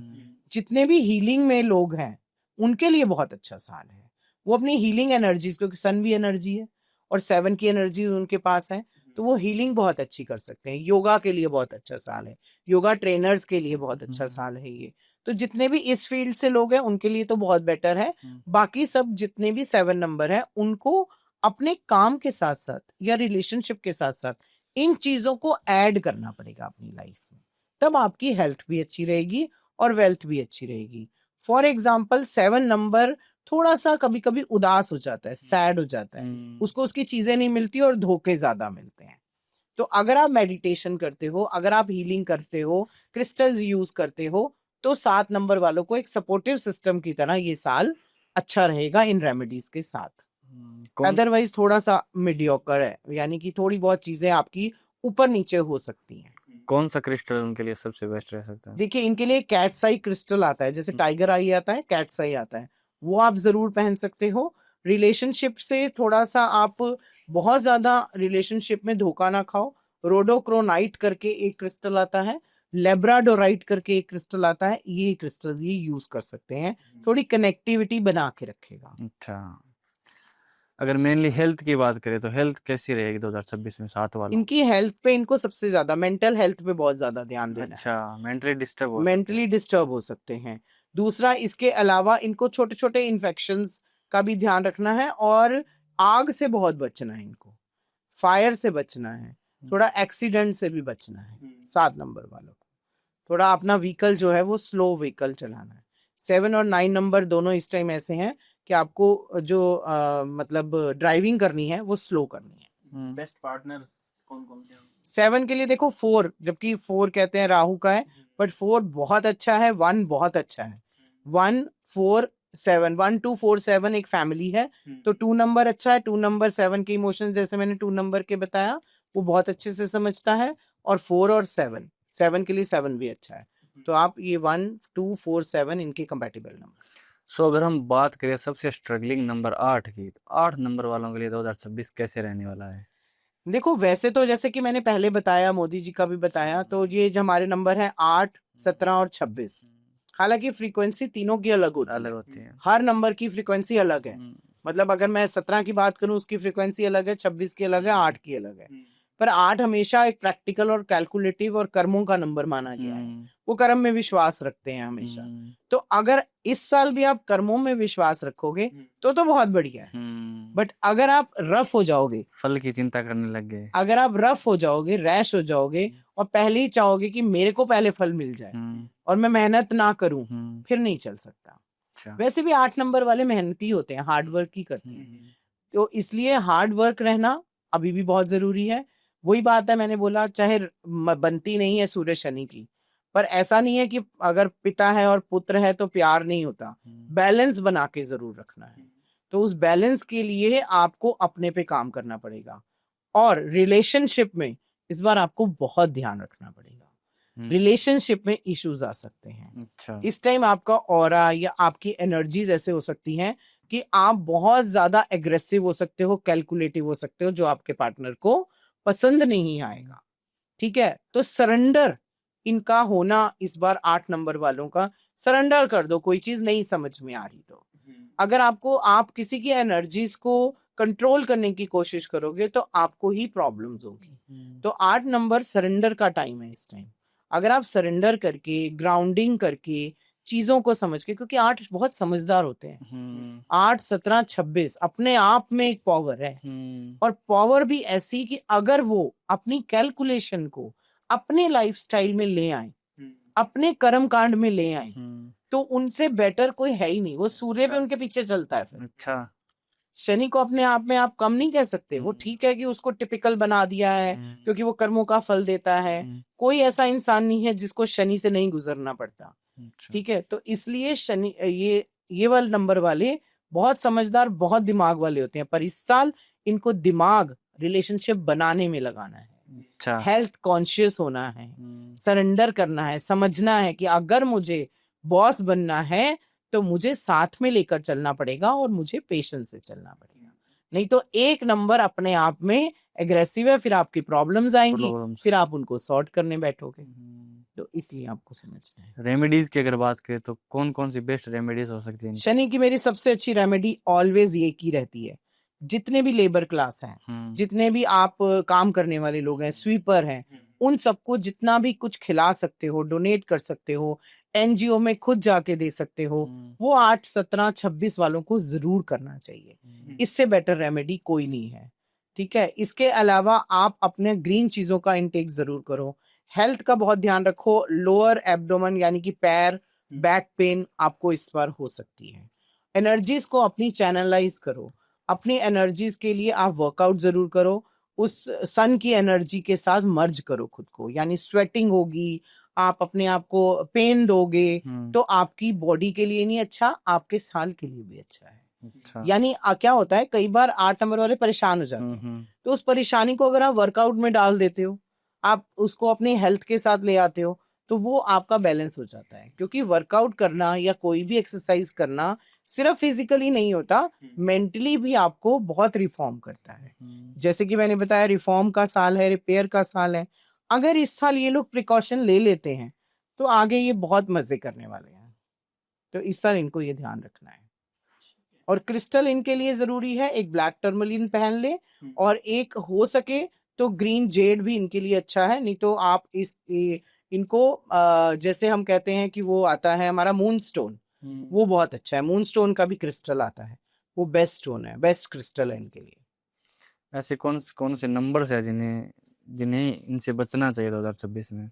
जितने भी हीलिंग में लोग हैं उनके लिए बहुत अच्छा साल है, वो अपनी हीलिंग एनर्जीज, क्योंकि सन भी एनर्जी है और 7 की एनर्जी उनके पास है, तो वो हीलिंग बहुत अच्छी कर सकते हैं। योगा के लिए बहुत अच्छा साल है, योगा ट्रेनर्स के लिए बहुत अच्छा साल है ये। तो जितने भी इस फील्ड से लोग हैं उनके लिए तो बहुत बेटर है। बाकी सब जितने भी 7 नंबर है उनको अपने काम के साथ साथ या रिलेशनशिप के साथ साथ इन चीजों को ऐड करना पड़ेगा अपनी लाइफ में, तब आपकी हेल्थ भी अच्छी रहेगी और वेल्थ भी अच्छी रहेगी। फॉर एग्जाम्पल 7 नंबर थोड़ा सा कभी कभी उदास हो जाता है, सैड हो जाता है, उसको उसकी चीजें नहीं मिलती और धोखे ज्यादा मिलते हैं। तो अगर आप मेडिटेशन करते हो, अगर आप हीलिंग करते हो, क्रिस्टल्स यूज करते हो, तो 7 नंबर वालों को एक सपोर्टिव सिस्टम की तरह ये साल अच्छा रहेगा इन रेमेडीज के साथ। अदरवाइज थोड़ा सा मीडियोकर है, यानी कि थोड़ी बहुत चीजें आपकी ऊपर नीचे हो सकती हैं। कौन सा क्रिस्टल उनके लिए सबसे बेस्ट रह सकता है? देखिए इनके लिए कैट्स आई क्रिस्टल आता है, जैसे टाइगर आई आता है, कैट्स आई आता है, वो आप जरूर पहन सकते हो। रिलेशनशिप से थोड़ा सा आप बहुत ज्यादा रिलेशनशिप में धोखा ना खाओ, रोडोक्रोनाइट करके एक क्रिस्टल आता है, लेब्राडोराइट करके एक क्रिस्टल आता है, ये क्रिस्टल ये यूज कर सकते हैं, थोड़ी कनेक्टिविटी बना के रखेगा। अच्छा, अगर मेनली हेल्थ की बात करें तो हेल्थ कैसी रहेगी 2026 में 7 वालों? इनकी हेल्थ पे इनको सबसे ज्यादा मेंटल हेल्थ पे बहुत ज्यादा ध्यान देना है। अच्छा, मेंटली डिस्टर्ब हो सकते हैं। दूसरा इसके अलावा इनको छोटे छोटे इन्फेक्शंस का भी ध्यान रखना है, और आग से बहुत बचना है इनको, फायर से बचना है, थोड़ा एक्सीडेंट से भी बचना है। 7 नंबर वालों को थोड़ा अपना व्हीकल जो है वो स्लो व्हीकल चलाना है। 7 और 9 नंबर दोनों इस टाइम ऐसे हैं कि आपको जो मतलब ड्राइविंग करनी है वो स्लो करनी है। बेस्ट पार्टनर्स कौन कौन से हैं? 7 के लिए देखो 4, जबकि 4 कहते हैं राहु का है, बट 4 बहुत अच्छा है, 1 बहुत अच्छा है। 1 4 7 1 2 4 7 एक फैमिली है, तो 2 नंबर अच्छा है। 2 नंबर 7 के इमोशंस जैसे मैंने 2 नंबर के बताया वो बहुत अच्छे से समझता है, और 4 और 7 के लिए 7 भी अच्छा है। तो आप ये 1 2 4 7 इनके कंपैटिबल नंबर। सो अगर हम बात करें सबसे स्ट्रगलिंग नंबर 8 की, तो 8 नंबर वालों के लिए 2026 कैसे रहने वाला है? देखो वैसे तो जैसे कि मैंने पहले बताया, मोदी जी का भी बताया, तो ये जो हमारे नंबर है 8 17 और 26, हालांकि फ्रीक्वेंसी तीनों की अलग होती है, हर नंबर की फ्रीक्वेंसी अलग है। मतलब अगर मैं 17 की बात करूं उसकी फ्रीक्वेंसी अलग है, 26 की अलग है, 8 की अलग है। पर 8 हमेशा एक प्रैक्टिकल और कैलकुलेटिव और कर्मों का नंबर माना गया है। वो कर्म में विश्वास रखते हैं हमेशा। तो अगर इस साल भी आप कर्मों में विश्वास रखोगे तो बहुत बढ़िया है। बट अगर आप रफ हो जाओगे, फल की चिंता करने लग गए, अगर आप रफ हो जाओगे, रैश हो जाओगे और पहले ही चाहोगे कि मेरे को पहले फल मिल जाए और मैं मेहनत ना करूं, फिर नहीं चल सकता। वैसे भी 8 नंबर वाले मेहनती होते हैं, हार्ड वर्क ही करते हैं। तो इसलिए हार्ड वर्क रहना अभी भी बहुत जरूरी है। वही बात है, मैंने बोला चाहे बनती नहीं है सूर्य शनि की, पर ऐसा नहीं है कि अगर पिता है और पुत्र है तो प्यार नहीं होता। बैलेंस बना के जरूर रखना है। तो उस बैलेंस के लिए आपको अपने पे काम करना पड़ेगा और रिलेशनशिप में इस बार आपको बहुत ध्यान रखना पड़ेगा। रिलेशनशिप में इश्यूज आ सकते हैं। अच्छा। इस टाइम आपका ऑरा या आपकी एनर्जीज ऐसे हो सकती हैं कि आप बहुत ज्यादा एग्रेसिव हो सकते हो, कैलकुलेटिव हो सकते हो, जो आपके पार्टनर को पसंद नहीं आएगा। ठीक है, तो सरेंडर इनका होना इस बार 8 नंबर वालों का, सरेंडर कर दो। कोई चीज नहीं समझ में आ रही तो अगर आप किसी की एनर्जीज को कंट्रोल करने की कोशिश करोगे तो आपको ही प्रॉब्लम्स होगी। तो 8 नंबर सरेंडर का टाइम है इस टाइम। अगर आप सरेंडर करके, ग्राउंडिंग करके, चीजों को समझ के, क्योंकि 8 बहुत समझदार होते हैं। 8, 17, 26 अपने आप में एक पावर है और पावर भी ऐसी कि अगर वो अपनी कैलकुलेशन को अपने लाइफस्टाइल में ले आए, अपने कर्म कांड में ले आए, तो उनसे बेटर कोई है ही नहीं। वो सूर्य पे उनके पीछे चलता है। फिर अच्छा, शनि को अपने आप में आप कम नहीं कह सकते। वो ठीक है कि उसको टिपिकल बना दिया है क्योंकि वो कर्मों का फल देता है। कोई ऐसा इंसान नहीं है जिसको शनि से नहीं गुजरना पड़ता। ठीक है, तो इसलिए शनि ये वाले नंबर वाले बहुत समझदार, बहुत दिमाग वाले होते हैं। पर इस साल इनको दिमाग रिलेशनशिप बनाने में लगाना है। अच्छा, हेल्थ कॉन्शियस होना है, सरेंडर करना है, समझना है कि अगर मुझे बॉस बनना है तो मुझे साथ में लेकर चलना पड़ेगा और मुझे पेशेंस से चलना पड़ेगा। नहीं तो एक नंबर अपने आप में एग्रेसिव है, फिर आपकी प्रॉब्लम्स आएंगी, फिर आप उनको सॉर्ट करने बैठोगे। तो इसलिए आपको समझना है। रेमेडीज की अगर बात करें तो कौन कौन सी बेस्ट रेमेडीज हो सकती है? शनि की मेरी सबसे अच्छी रेमेडी ऑलवेज ये की रहती है। जितने भी लेबर क्लास हैं, जितने भी आप काम करने वाले लोग हैं, स्वीपर हैं, उन सबको जितना भी कुछ खिला सकते हो, डोनेट कर सकते हो, एनजीओ में खुद जाके दे सकते हो, वो 8, 17, 26 वालों को जरूर करना चाहिए। इससे बेटर रेमेडी कोई नहीं है। ठीक है, इसके अलावा आप अपने ग्रीन चीजों का इंटेक जरूर करो। हेल्थ का बहुत ध्यान रखो। लोअर एब्डोमेन यानी कि पैर, बैक पेन आपको इस बार हो सकती है। एनर्जीज को अपनी चैनलाइज करो। अपनी एनर्जीज के लिए आप वर्कआउट जरूर करो। उस सन की एनर्जी के साथ मर्ज करो खुद को, यानी स्वेटिंग होगी, आप अपने आप को पेन दोगे तो आपकी बॉडी के लिए नहीं अच्छा, आपके साल के लिए भी अच्छा है। अच्छा। यानी क्या होता है, कई बार 8 नंबर वाले परेशान हो जाते हैं, तो उस परेशानी को अगर आप वर्कआउट में डाल देते हो, आप उसको अपनी हेल्थ के साथ ले आते हो, तो वो आपका बैलेंस हो जाता है। क्योंकि वर्कआउट करना या कोई भी एक्सरसाइज करना सिर्फ फिजिकली नहीं होता, मेंटली भी आपको बहुत रिफॉर्म करता है। जैसे कि मैंने बताया, रिफॉर्म का साल है, रिपेयर का साल है। अगर इस साल ये लोग प्रिकॉशन ले लेते हैं तो आगे ये बहुत मजे करने वाले हैं। तो इस साल इनको ये ध्यान रखना है। और क्रिस्टल इनके लिए जरूरी है, एक ब्लैक टर्मलिन पहन ले और एक हो सके तो ग्रीन जेड भी इनके लिए अच्छा है। नहीं तो आप इनको जैसे हम कहते हैं कि वो आता है हमारा मून स्टोन, वो बहुत अच्छा है। मून स्टोन का भी क्रिस्टल आता है, वो बेस्ट स्टोन है, बेस्ट क्रिस्टल है इनके लिए। ऐसे कौन से नंबर्स है जिन्हें इनसे बचना चाहिए 2026 में?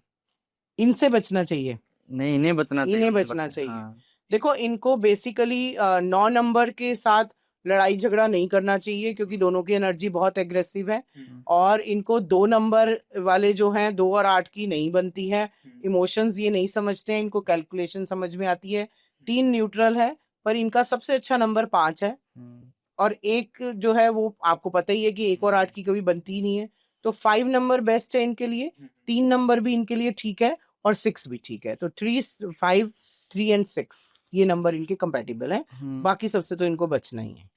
इनसे बचना चाहिए? नहीं, इन्हें बचना चाहिए। हाँ। देखो, इनको बेसिकली 9 नंबर के साथ लड़ाई झगड़ा नहीं करना चाहिए क्योंकि दोनों की एनर्जी बहुत एग्रेसिव है। और इनको 2 नंबर वाले जो हैं, 2 और 8 की नहीं बनती है। इमोशंस ये नहीं समझते हैं, इनको कैलकुलेशन समझ में आती है। 3 न्यूट्रल है, पर इनका सबसे अच्छा नंबर 5 है। और 1 जो है वो आपको पता ही है कि 1 और 8 की कभी बनती ही नहीं है। तो 5 नंबर बेस्ट है इनके लिए। 3 नंबर भी इनके लिए ठीक है और 6 भी ठीक है। तो 3, 5, 3 एंड 6 ये नंबर इनके कंपैटिबल है। बाकी सबसे तो इनको बचना ही है।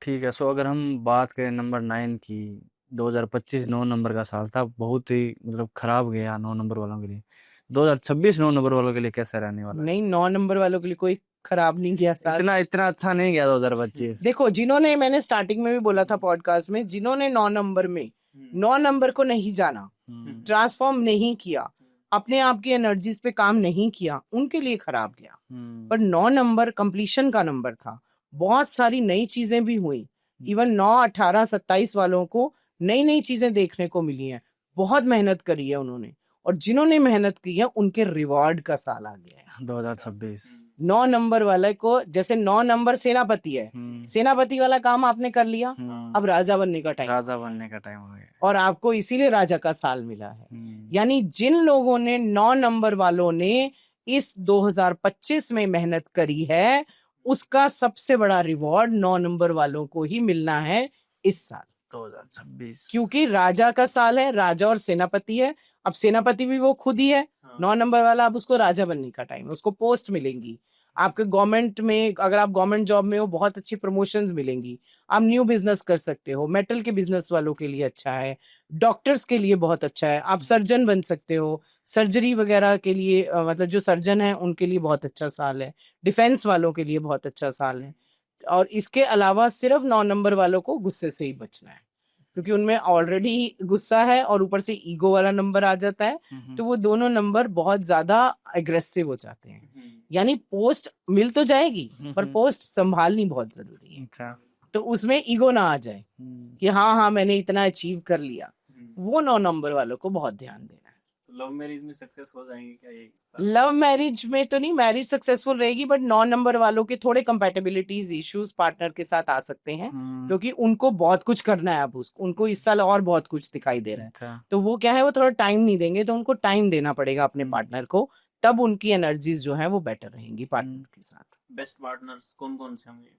ठीक है। सो अगर हम बात करें नंबर 9 की, 2025 9 नंबर का साल था, बहुत ही मतलब खराब गया 9 नंबर वालों के लिए। 2026 9 नंबर वालों के लिए कैसा रहने वाला है? नहीं, 9 नंबर वालों के लिए कोई खराब नहीं गया साल। इतना अच्छा नहीं गया 2025। देखो, मैंने स्टार्टिंग में भी बोला था पॉडकास्ट में, जिन्होंने 9 नंबर में 9 नंबर को नहीं जाना, ट्रांसफॉर्म नहीं किया, अपने आप की एनर्जीज पे काम नहीं किया, उनके लिए खराब गया। पर 9 नंबर कंप्लीशन का नंबर था, बहुत सारी नई चीजें भी हुई। इवन 9, 18, 27 वालों को नई नई चीजें देखने को मिली हैं, बहुत मेहनत करी है उन्होंने, और जिन्होंने मेहनत की है उनके रिवॉर्ड का साल आ गया है 2026। 9 नंबर वाले को। जैसे 9 नंबर सेनापति है, सेनापति वाला काम आपने कर लिया, अब राजा बनने का टाइम, राजा बनने का टाइम हो गया, और आपको इसीलिए राजा का साल मिला है। यानी जिन लोगों ने 9 नंबर वालों ने इस 2025 में मेहनत करी है, उसका सबसे बड़ा रिवॉर्ड 9 नंबर वालों को ही मिलना है इस साल 2026, क्योंकि राजा का साल है, राजा और सेनापति है। अब सेनापति भी वो खुद ही है, 9 नंबर वाला, अब उसको राजा बनने का टाइम है, उसको पोस्ट मिलेंगी आपके गवर्नमेंट में। अगर आप गवर्नमेंट जॉब में हो, बहुत अच्छी प्रमोशंस मिलेंगी, आप न्यू बिजनेस कर सकते हो। मेटल के बिजनेस वालों के लिए अच्छा है, डॉक्टर्स के लिए बहुत अच्छा है, आप सर्जन बन सकते हो, सर्जरी वगैरह के लिए मतलब जो सर्जन है उनके लिए बहुत अच्छा साल है, डिफेंस वालों के लिए बहुत अच्छा साल है। और इसके अलावा सिर्फ 9 नंबर वालों को गुस्से से ही बचना है, क्योंकि उनमें ऑलरेडी गुस्सा है और ऊपर से ईगो वाला नंबर आ जाता है, तो वो दोनों नंबर बहुत ज्यादा एग्रेसिव हो जाते हैं। यानी पोस्ट मिल तो जाएगी, पर पोस्ट संभालनी बहुत जरूरी है, अच्छा, तो उसमें ईगो ना आ जाए कि हाँ मैंने इतना अचीव कर लिया। वो 9 नंबर वालों को बहुत ध्यान देना है। लव मैरिज में सक्सेस हो जाएंगे क्या ये? लव मैरिज में तो नहीं, मैरिज सक्सेसफुल रहेगी, बट 9 नंबर वालों के थोड़े कंपैटिबिलिटीज इश्यूज पार्टनर के साथ आ सकते हैं, क्योंकि उनको बहुत कुछ करना है। अब उनको इस साल और बहुत कुछ दिखाई दे रहा है, अच्छा, तो वो क्या है, वो थोड़ा टाइम नहीं देंगे, तो उनको टाइम देना पड़ेगा अपने पार्टनर को, तब उनकी एनर्जीज जो है वो बेटर रहेंगी पार्टनर के साथ। बेस्ट पार्टनर्स कौन कौन से होंगे?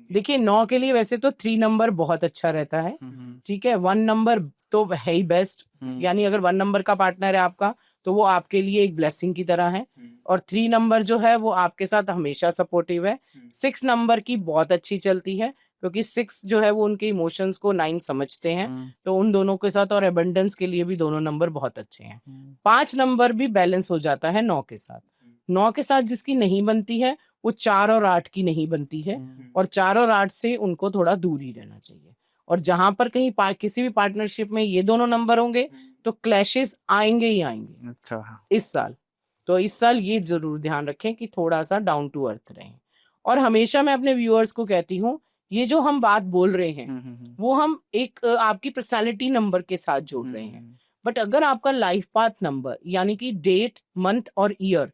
देखिए 9 के लिए वैसे तो 3 नंबर बहुत अच्छा रहता है, ठीक है। 1 नंबर तो है ही बेस्ट, यानी अगर 1 नंबर का पार्टनर है आपका, तो वो आपके लिए एक ब्लेसिंग की तरह है। और 3 नंबर जो है वो आपके साथ हमेशा सपोर्टिव है। 6 नंबर की बहुत अच्छी चलती है, क्योंकि 6 जो है वो उनके इमोशंस को 9 समझते हैं, तो उन दोनों के साथ और एबंडेंस के लिए भी दोनों नंबर बहुत अच्छे हैं। 5 नंबर भी बैलेंस हो जाता है 9 के साथ। 9 के साथ जिसकी नहीं बनती है वो 4 और 8 की नहीं बनती है, और 4 और 8 से उनको थोड़ा दूर ही रहना चाहिए। और जहां पर कहीं किसी भी पार्टनरशिप में ये दोनों नंबर होंगे तो क्लैशेस आएंगे ही आएंगे अच्छा, इस साल। तो इस साल ये जरूर ध्यान रखें कि थोड़ा सा डाउन टू अर्थ रहें। और हमेशा मैं अपने व्यूअर्स को कहती हूँ, ये जो हम बात बोल रहे हैं वो हम एक आपकी पर्सनालिटी नंबर के साथ जोड़ रहे हैं, बट अगर आपका लाइफ पाथ नंबर यानी कि डेट, मंथ और ईयर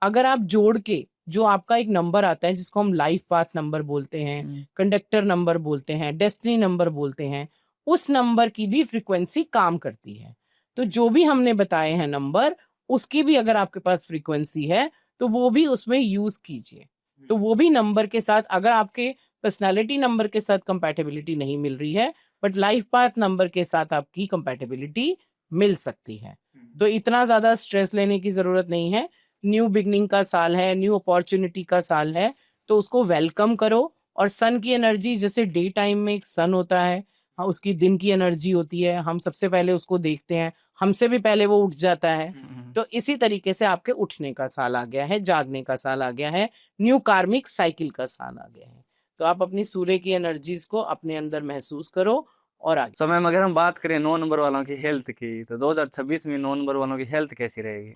अगर आप जोड़ के जो आपका एक नंबर आता है, जिसको हम लाइफ पाथ नंबर बोलते हैं, कंडक्टर नंबर बोलते हैं, डेस्टिनी नंबर बोलते हैं, उस नंबर की भी फ्रीक्वेंसी काम करती है। तो जो भी हमने बताए हैं नंबर, उसकी भी अगर आपके पास फ्रीक्वेंसी है तो वो भी उसमें यूज कीजिए। तो वो भी नंबर के साथ, अगर आपके पर्सनालिटी नंबर के साथ कंपैटिबिलिटी नहीं मिल रही है, बट लाइफ पाथ नंबर के साथ आपकी कंपैटिबिलिटी मिल सकती है, तो इतना ज्यादा स्ट्रेस लेने की जरूरत नहीं है। न्यू बिगनिंग का साल है, न्यू अपॉर्चुनिटी का साल है, तो उसको वेलकम करो। और सन की एनर्जी, जैसे डे टाइम में एक सन होता है, हाँ, उसकी दिन की एनर्जी होती है, हम सबसे पहले उसको देखते हैं, हमसे भी पहले वो उठ जाता है। तो इसी तरीके से आपके उठने का साल आ गया है, जागने का साल आ गया है, न्यू कार्मिक साइकिल का साल आ गया है। तो आप अपनी सूर्य की एनर्जीज को अपने अंदर महसूस करो और आगे। समय में अगर हम बात करें 9 नंबर वालों की हेल्थ की, तो 2026 में 9 नंबर वालों की हेल्थ कैसी रहेगी?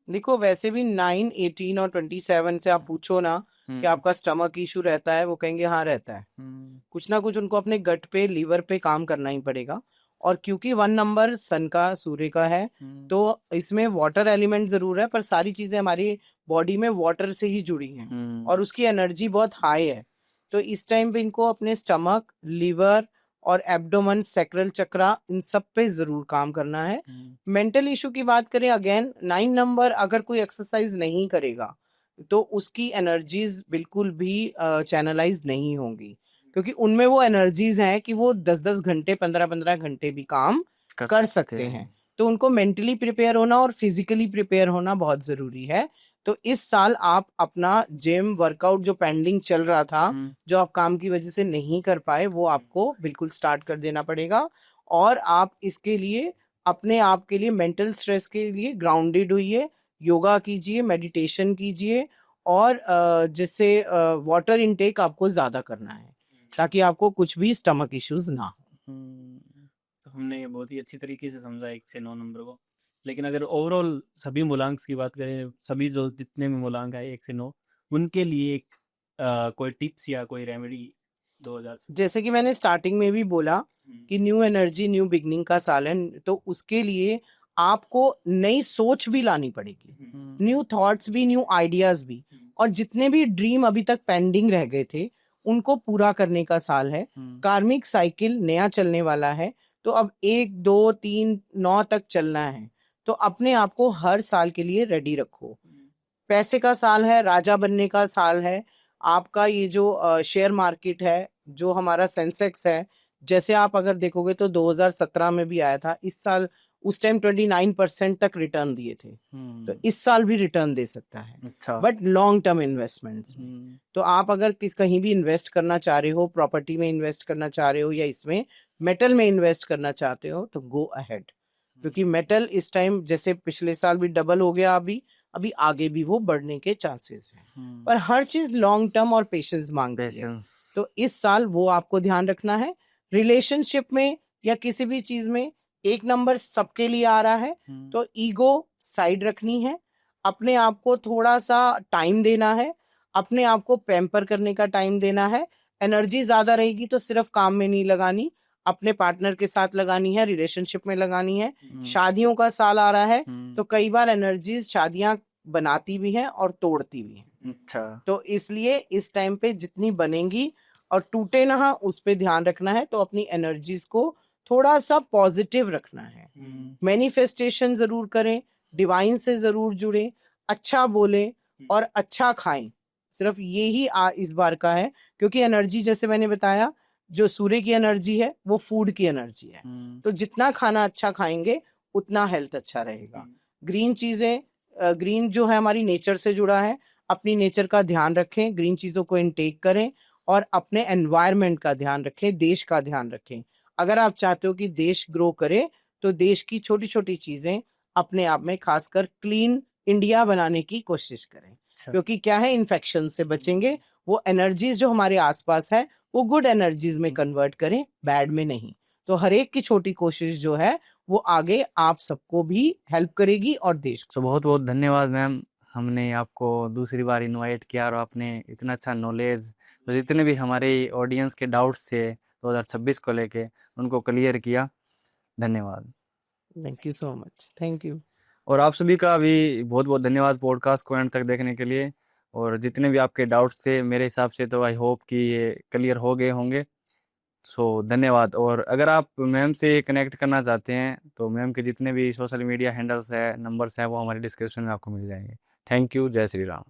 देखो वैसे भी 9, 18 और 27 से आप पूछो ना कि आपका स्टमक इशू रहता है, वो कहेंगे हाँ रहता है। कुछ ना कुछ उनको अपने गट पे, लीवर पे काम करना ही पड़ेगा। और क्योंकि 1 नंबर सन का, सूर्य का है, तो इसमें वाटर एलिमेंट जरूर है, पर सारी चीजें हमारी बॉडी में वाटर से ही जुड़ी हैं और उसकी एनर्जी बहुत हाई है। तो इस टाइम पे इनको अपने स्टमक, लीवर और एब्डोमन, सैक्रल चक्रा, इन सब पे जरूर काम करना है। मेंटल इशू की बात करें, अगेन 9 नंबर अगर कोई एक्सरसाइज नहीं करेगा तो उसकी एनर्जीज बिल्कुल भी चैनलाइज नहीं होंगी, क्योंकि उनमें वो एनर्जीज हैं कि वो 10-10 घंटे, 15-15 घंटे भी काम कर सकते हैं। तो उनको मेंटली प्रिपेयर होना और फिजिकली प्रिपेयर होना बहुत जरूरी है। तो इस साल आप अपना जिम वर्कआउट जो पेंडिंग चल रहा था, जो आप काम की वजह से नहीं कर पाए, वो आपको बिल्कुल स्टार्ट कर देना पड़ेगा। और आप इसके लिए, अपने आप के लिए, मेंटल स्ट्रेस के लिए ग्राउंडेड होइए, योगा कीजिए, मेडिटेशन कीजिए, और जिससे वाटर इनटेक आपको ज्यादा करना है, ताकि आपको कुछ भी स्टमक इश्यूज ना हो। तो हमने बहुत ही अच्छी तरीके से समझा 1 से 9 नंबर को। लेकिन अगर ओवरऑल सभी मूलांक की बात करें, सभी जो जितने भी मूलांक आए 1 से 9, उनके लिए एक कोई टिप्स या कोई रेमेडी 2000 जैसे कि मैंने स्टार्टिंग में भी बोला कि न्यू एनर्जी न्यू बिगनिंग का साल है, तो उसके लिए आपको नई सोच भी लानी पड़ेगी, न्यू थॉट्स भी, न्यू आइडियाज भी, और जितने भी ड्रीम अभी तक पेंडिंग रह गए थे उनको पूरा करने का साल है। कार्मिक साइकिल नया चलने वाला है, तो अब 1 2 3 9 तक चलना है, तो अपने आप को हर साल के लिए रेडी रखो। पैसे का साल है, राजा बनने का साल है। आपका ये जो शेयर मार्केट है, जो हमारा सेंसेक्स है, जैसे आप अगर देखोगे तो 2017 में भी आया था, इस साल उस टाइम 29% तक रिटर्न दिए थे, तो इस साल भी रिटर्न दे सकता है, अच्छा। बट लॉन्ग टर्म इन्वेस्टमेंट्स में। तो आप अगर कहीं भी इन्वेस्ट करना चाह रहे हो, प्रॉपर्टी में इन्वेस्ट करना चाह रहे हो या इसमें मेटल में इन्वेस्ट करना चाहते हो, तो गो अहेड, क्योंकि मेटल इस टाइम जैसे पिछले साल भी डबल हो गया, अभी आगे भी वो बढ़ने के चांसेस हैं, पर हर चीज लॉन्ग टर्म और पेशेंस मांगती है, तो इस साल वो आपको ध्यान रखना है। रिलेशनशिप में या किसी भी चीज में 1 नंबर सबके लिए आ रहा है, तो ईगो साइड रखनी है, अपने आप को थोड़ा सा टाइम देना है, अपने आप को पैम्पर करने का टाइम देना है। एनर्जी ज्यादा रहेगी तो सिर्फ काम में नहीं लगानी, अपने पार्टनर के साथ लगानी है, रिलेशनशिप में लगानी है। शादियों का साल आ रहा है, तो कई बार एनर्जीज शादियां बनाती भी हैं और तोड़ती भी हैं, अच्छा। तो इसलिए इस टाइम पे जितनी बनेंगी और टूटे ना, उस पे ध्यान रखना है। तो अपनी एनर्जीज को थोड़ा सा पॉजिटिव रखना है, मैनिफेस्टेशन जरूर करें, डिवाइन से जरूर जुड़े, अच्छा बोले और अच्छा खाएं, सिर्फ ये ही इस बार का है, क्योंकि एनर्जी जैसे मैंने बताया, जो सूर्य की एनर्जी है वो फूड की एनर्जी है, तो जितना खाना अच्छा खाएंगे उतना हेल्थ अच्छा रहेगा। ग्रीन चीजें, ग्रीन जो है हमारी नेचर से जुड़ा है, अपनी नेचर का ध्यान रखें, ग्रीन चीजों को इनटेक करें और अपने एनवायरनमेंट का ध्यान रखें, देश का ध्यान रखें। अगर आप चाहते हो कि देश ग्रो करे, तो देश की छोटी छोटी चीजें अपने आप में, खासकर क्लीन इंडिया बनाने की कोशिश करें, क्योंकि क्या है, इन्फेक्शन से बचेंगे। वो एनर्जीज जो हमारे आसपास है वो गुड एनर्जीज में कन्वर्ट करें, बैड में नहीं। तो हर एक की छोटी कोशिश जो है वो आगे आप सबको भी हेल्प करेगी और देश को। तो बहुत बहुत धन्यवाद मैम, हमने आपको दूसरी बार इनवाइट किया और आपने इतना अच्छा नॉलेज, तो जितने भी हमारे ऑडियंस के डाउट्स थे 2026 को लेके, उनको क्लियर किया। धन्यवाद। Thank you so much. Thank you. और आप सभी का भी बहुत बहुत धन्यवाद पॉडकास्ट को एंड तक देखने के लिए। और जितने भी आपके डाउट्स थे, मेरे हिसाब से तो आई होप कि ये क्लियर हो गए होंगे। सो धन्यवाद। और अगर आप मैम से कनेक्ट करना चाहते हैं तो मैम के जितने भी सोशल मीडिया हैंडल्स है, नंबर्स हैं, वो हमारे डिस्क्रिप्शन में आपको मिल जाएंगे। Thank you. जय श्री राम।